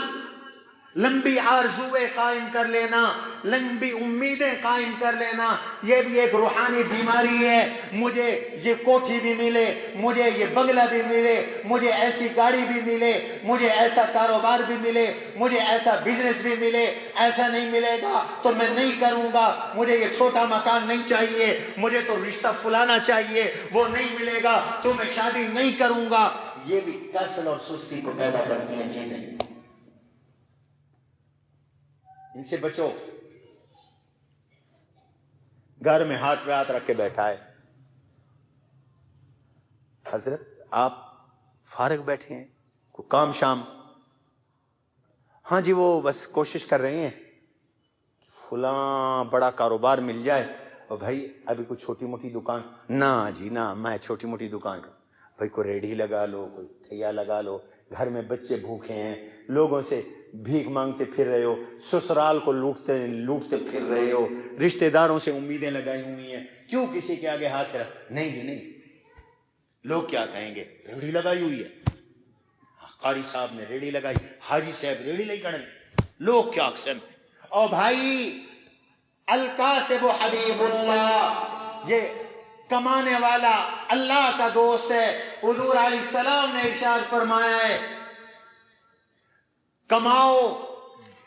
لمبی آرزویں قائم کر لینا، لمبی امیدیں قائم کر لینا، یہ بھی ایک روحانی بیماری ہے. مجھے یہ کوٹھی بھی ملے، مجھے یہ بنگلہ بھی ملے، مجھے ایسی گاڑی بھی ملے، مجھے ایسا کاروبار بھی ملے، مجھے ایسا بزنس بھی ملے، ایسا نہیں ملے گا تو میں نہیں کروں گا. مجھے یہ چھوٹا مکان نہیں چاہیے، مجھے تو رشتہ فلانا چاہیے، وہ نہیں ملے گا تو میں شادی نہیں کروں گا. یہ بھی کسل اور سستی کو پیدا کرتی ہیں چیزیں. ان سے بچو. گھر میں ہاتھ پہ ہاتھ رکھ کے بیٹھا ہے، حضرت آپ فارغ بیٹھے ہیں، کوئی کام شام؟ ہاں جی وہ بس کوشش کر رہے ہیں کہ فلاں بڑا کاروبار مل جائے. اور بھائی ابھی کوئی چھوٹی موٹی دکان نہ جی نہ، میں چھوٹی موٹی دکان کا بھائی کوئی ریڑھی لگا لو، کوئی ٹھیا لگا لو. گھر میں بچے بھوکے ہیں، لوگوں سے بھیک مانگتے پھر رہے ہو، سسرال کو لوٹتے پھر رہے ہو، رشتہ داروں سے امیدیں لگائی ہوئی ہیں، کیوں کسی کے آگے ہاتھ رکھ؟ نہیں جی نہیں، لوگ کیا کہیں گے، ریڑھی لگائی ہوئی ہے، قاری صاحب نے ریڑھی لگائی، حاجی صاحب ریڑھی لگائی کریں، لوگ کیا اکثر. او بھائی الکاسب حبیب اللہ، یہ کمانے والا اللہ کا دوست ہے. حضور علیہ السلام نے ارشاد فرمایا ہے کماؤ،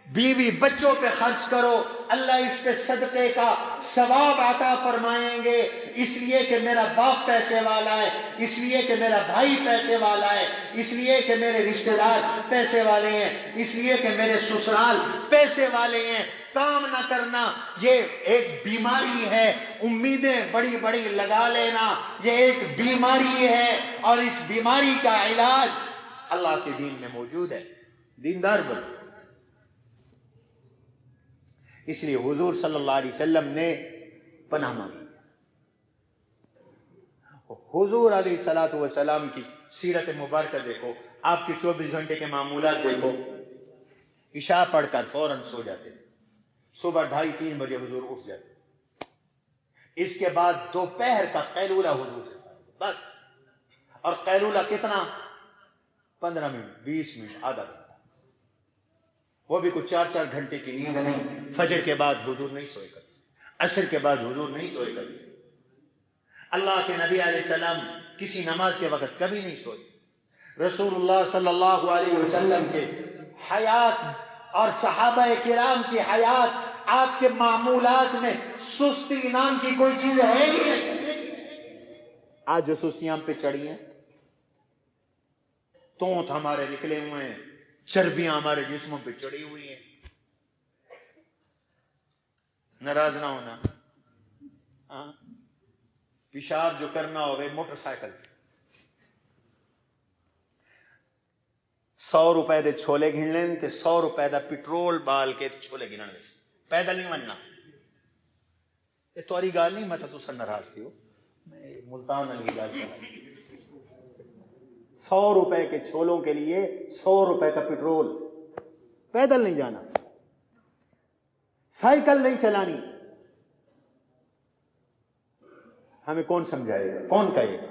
بیوی بچوں پہ خرچ کرو، اللہ اس پہ صدقے کا ثواب عطا فرمائیں گے. اس لیے کہ میرا باپ پیسے والا ہے، اس لیے کہ میرا بھائی پیسے والا ہے، اس لیے کہ میرے رشتہ دار پیسے والے ہیں، اس لیے کہ میرے سسرال پیسے والے ہیں. کام نہ کرنا یہ ایک بیماری ہے، امیدیں بڑی بڑی لگا لینا یہ ایک بیماری ہے، اور اس بیماری کا علاج اللہ کے دین میں موجود ہے. دیندار بنو. اس لیے حضور صلی اللہ علیہ وسلم نے پناہ مانگی. حضور علیہ الصلوۃ والسلام کی سیرت مبارکہ دیکھو، آپ کے 24 گھنٹے کے معمولات دیکھو. عشاء پڑھ کر فوراً سو جاتے تھے، صبح 2:30-3 بجے حضور اٹھ جاتے. اس کے بعد دوپہر کا قیلولہ حضور سے بس. اور قیلولہ کتنا؟ 15 منٹ، 20 منٹ، آدھا گھنٹہ، وہ بھی کچھ 4 گھنٹے کی نیند نہیں. فجر کے بعد حضور نہیں سوئے کبھی، عصر کے بعد حضور نہیں سوئے کبھی. اللہ کے نبی علیہ السلام کسی نماز کے وقت کبھی نہیں سوئے. رسول اللہ صلی اللہ علیہ وسلم کے حیات اور صحابہ کرام کی حیات، آپ کے معمولات میں سستی نام کی کوئی چیز ہے ہی نہیں. آج جو سستیاں ہم پہ چڑھی ہیں، تونت ہمارے نکلے ہوئے ہیں، چربیاں ہمارے جسموں پہ چڑھی ہوئی ہیں. ناراض نہ ہونا، پیشاب جو کرنا ہوگا موٹر سائیکل پہ 100 روپے دے چھولے گھن لیں تے 100 روپے دا پٹرول بال کے چھولے گھنن سے پیدل نہیں مننا. یہ توری گال نہیں، مت تسا ناراض تھی ہو، میں ملتان علی گال کر رہا. 100 روپے کے چھولوں کے لیے 100 روپے کا پٹرول، پیدل نہیں جانا، سائیکل نہیں چلانی. ہمیں کون سمجھائے گا، کون کہے گا؟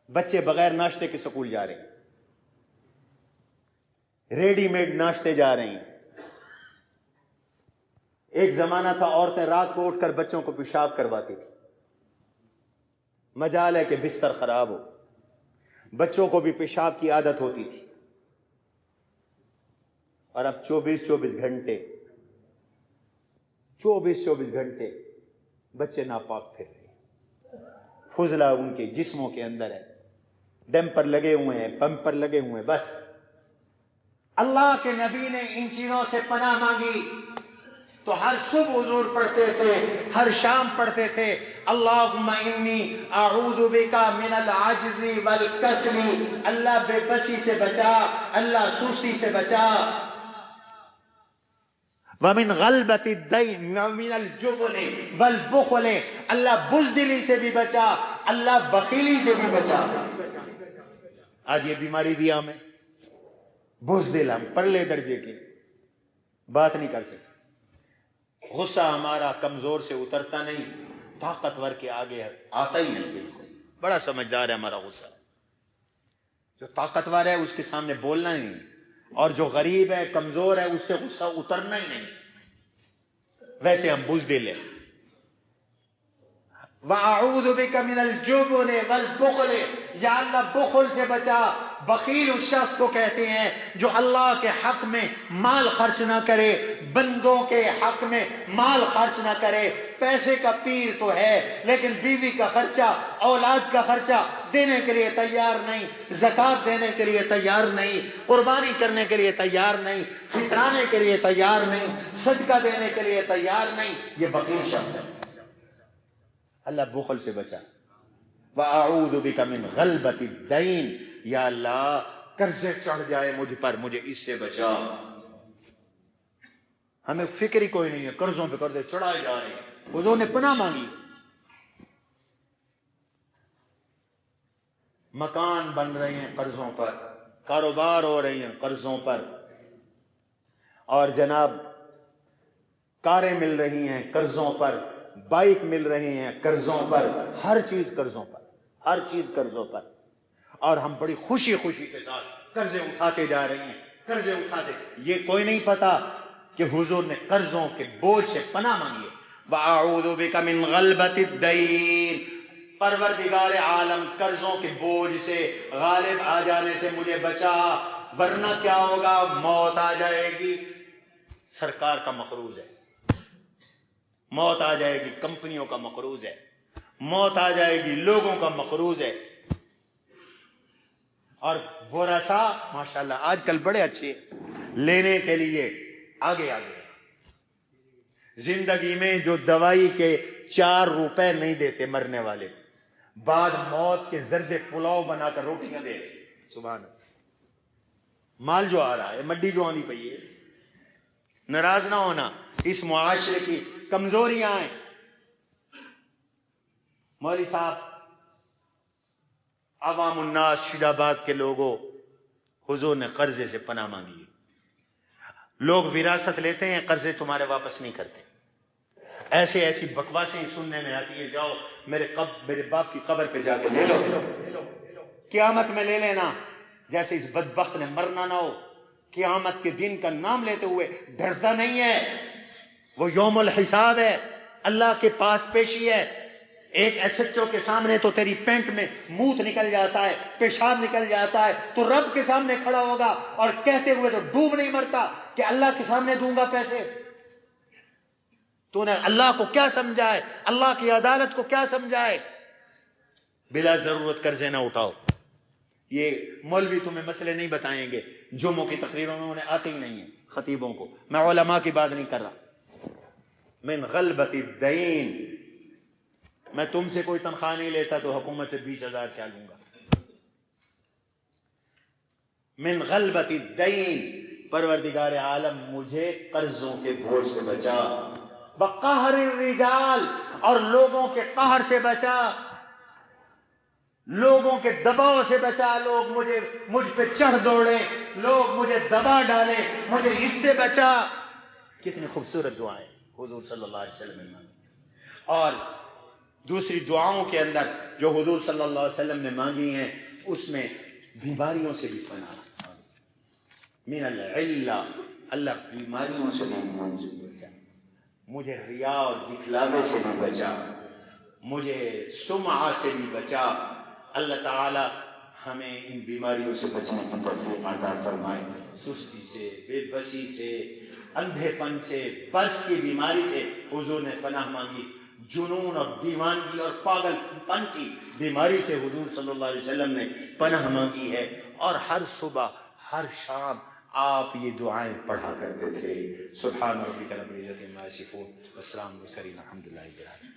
بچے بغیر ناشتے کے سکول جا رہے ہیں، ریڈی میڈ ناشتے جا رہے ہیں. ایک زمانہ تھا عورتیں رات کو اٹھ کر بچوں کو پیشاب کرواتی تھی. مجال ہے کہ بستر خراب ہو. بچوں کو بھی پیشاب کی عادت ہوتی تھی اور اب 24 گھنٹے بچے ناپاک پھر رہے ہیں. فضلہ ان کے جسموں کے اندر ہے، ڈیمپر لگے ہوئے ہیں، بمپر لگے ہوئے ہیں. بس اللہ کے نبی نے ان چیزوں سے پناہ مانگی تو ہر صبح حضور پڑھتے تھے، ہر شام پڑھتے تھے، اللہم انی اعوذ بک من العجز والکسل. اللہ بے بسی سے بچا، اللہ سستی سے بچا. ومن غلبۃ الدین ومن الجبن والبخل. اللہ بزدلی سے بھی بچا، اللہ بخیلی سے بھی بچا. آج یہ بیماری بھی عام ہے، بزدل، ہم پرلے درجے کی بات نہیں کر سکتے. غصہ ہمارا کمزور سے اترتا نہیں، طاقتور کے آگے آتا ہی نہیں. بالکل بڑا سمجھدار ہے ہمارا غصہ. جو طاقتور ہے اس کے سامنے بولنا ہی نہیں، اور جو غریب ہے کمزور ہے اس سے غصہ اترنا ہی نہیں. ویسے ہم بزدل ہیں. وَأَعُوذُ بِكَ مِنَ الْجُبْنِ وَالْبُخْلِ. یا اللہ بخل سے بچا. بخیل اس شخص کو کہتے ہیں جو اللہ کے حق میں مال خرچ نہ کرے، بندوں کے حق میں مال خرچ نہ کرے. پیسے کا پیر تو ہے لیکن بیوی کا خرچہ، اولاد کا خرچہ دینے کے لیے تیار نہیں، زکوٰۃ دینے کے لیے تیار نہیں، قربانی کرنے کے لیے تیار نہیں، فطرانے کے لیے تیار نہیں، صدقہ دینے کے لیے تیار نہیں. یہ بخیل شخص ہے. اللہ بخل سے بچا. وَأَعُوذُ بِكَ مِنْ غَلْبَةِ الدَّيْنِ. یا اللہ قرضے چڑھ جائے مجھ پر، مجھے اس سے بچا. ہمیں فکر ہی کوئی نہیں ہے، قرضوں پہ قرضے چڑھائے جا رہے ہیں. حضور نے پناہ مانگی. مکان بن رہے ہیں قرضوں پر، کاروبار ہو رہے ہیں قرضوں پر، اور جناب کاریں مل رہی ہیں قرضوں پر، بائک مل رہے ہیں قرضوں پر، ہر چیز قرضوں پر، ہر چیز قرضوں پر. اور ہم بڑی خوشی کے ساتھ قرضے اٹھاتے جا رہے ہیں، قرضے اٹھاتے. یہ کوئی نہیں پتا کہ حضور نے قرضوں کے بوجھ سے پناہ مانگی ہے. وَأَعُوذُ بِكَ مِنْ غَلْبَةِ الدَّيْنِ. پروردگار عالم قرضوں کے بوجھ سے غالب آ جانے سے مجھے بچا، ورنہ کیا ہوگا؟ موت آ جائے گی. سرکار کا مقروض ہے، موت آ جائے گی. کمپنیوں کا مقروض ہے، موت آ جائے گی. لوگوں کا مقروض ہے. اور ورثاء ماشاءاللہ آج کل بڑے اچھے لینے کے لیے آگے. زندگی میں جو دوائی کے 4 روپے نہیں دیتے مرنے والے، بعد موت کے زردے پلاؤ بنا کر روٹیاں دے رہے. سبحان اللہ. مال جو آ رہا ہے، مڈی جو آنی پئی ہے. ناراض نہ ہونا، اس معاشرے کی کمزوریاں ہیں. مولوی صاحب، عوام الناس شیرآباد آباد کے لوگوں، حضور نے قرضے سے پناہ مانگی. لوگ وراثت لیتے ہیں، قرضے تمہارے واپس نہیں کرتے. ایسی بکواسیں سننے میں آتی ہے، جاؤ میرے باپ کی قبر پہ جا کے لے لو، قیامت میں لے لینا. جیسے اس بدبخت نے مرنا نہ ہو، قیامت کے دن کا نام لیتے ہوئے ڈرتا نہیں ہے. وہ یوم الحساب ہے، اللہ کے پاس پیشی ہے. ایک ایس ایچ او کے سامنے تو تیری پینٹ میں موت نکل جاتا ہے، پیشاب نکل جاتا ہے، تو رب کے سامنے کھڑا ہوگا اور کہتے ہوئے تو ڈوب نہیں مرتا کہ اللہ کے سامنے دوں گا پیسے. تو نے اللہ کو کیا سمجھا ہے، اللہ کی عدالت کو کیا سمجھا ہے؟ بلا ضرورت قرضے نہ اٹھاؤ. یہ مولوی تمہیں مسئلے نہیں بتائیں گے، جمعوں کی تقریروں میں انہیں آتے ہی نہیں ہیں خطیبوں کو. میں علماء کی بات نہیں کر رہا. من غلبۃ الدین. میں تم سے کوئی تنخواہ نہیں لیتا تو حکومت سے 20,000 کیا لوں گا. من غلبۃ الدین. پروردگار عالم مجھے قرضوں کے بوجھ سے بچا. بقہر الرجال. اور لوگوں کے قہر سے بچا، لوگوں کے دباؤ سے بچا. لوگ مجھ پہ چڑھ دوڑے، لوگ مجھے دبا ڈالے، مجھے اس سے بچا. کتنی خوبصورت دعائیں حضور صلی اللہ علیہ وسلم نے مانگی. اور دوسری دعاؤں کے اندر جو حضور صلی اللہ علیہ وسلم نے مانگی ہیں، اس میں بیماریوں سے بھی پناہ. من العلہ. اللہ بیماریوں سے بھی بچا. مجھے ریا اور دکھلاوے سے بھی بچا. مجھے سمعہ سے بھی بچا۔ اللہ تعالی ہمیں ان بیماریوں سے بچنے کی توفیق عطا فرمائے، سستی سے، بے بسی سے، اندھے پن سے، بس کی بیماری سے حضور نے پناہ مانگی، جنون اور دیوانگی اور پاگل پن کی بیماری سے حضور صلی اللہ علیہ وسلم نے پناہ مانگی ہے، اور ہر صبح ہر شام آپ یہ دعائیں پڑھا کرتے تھے۔ سبحان ربک رب العزت عما یصفون والسلام علی المرسلین الحمد للہ رب العالمین۔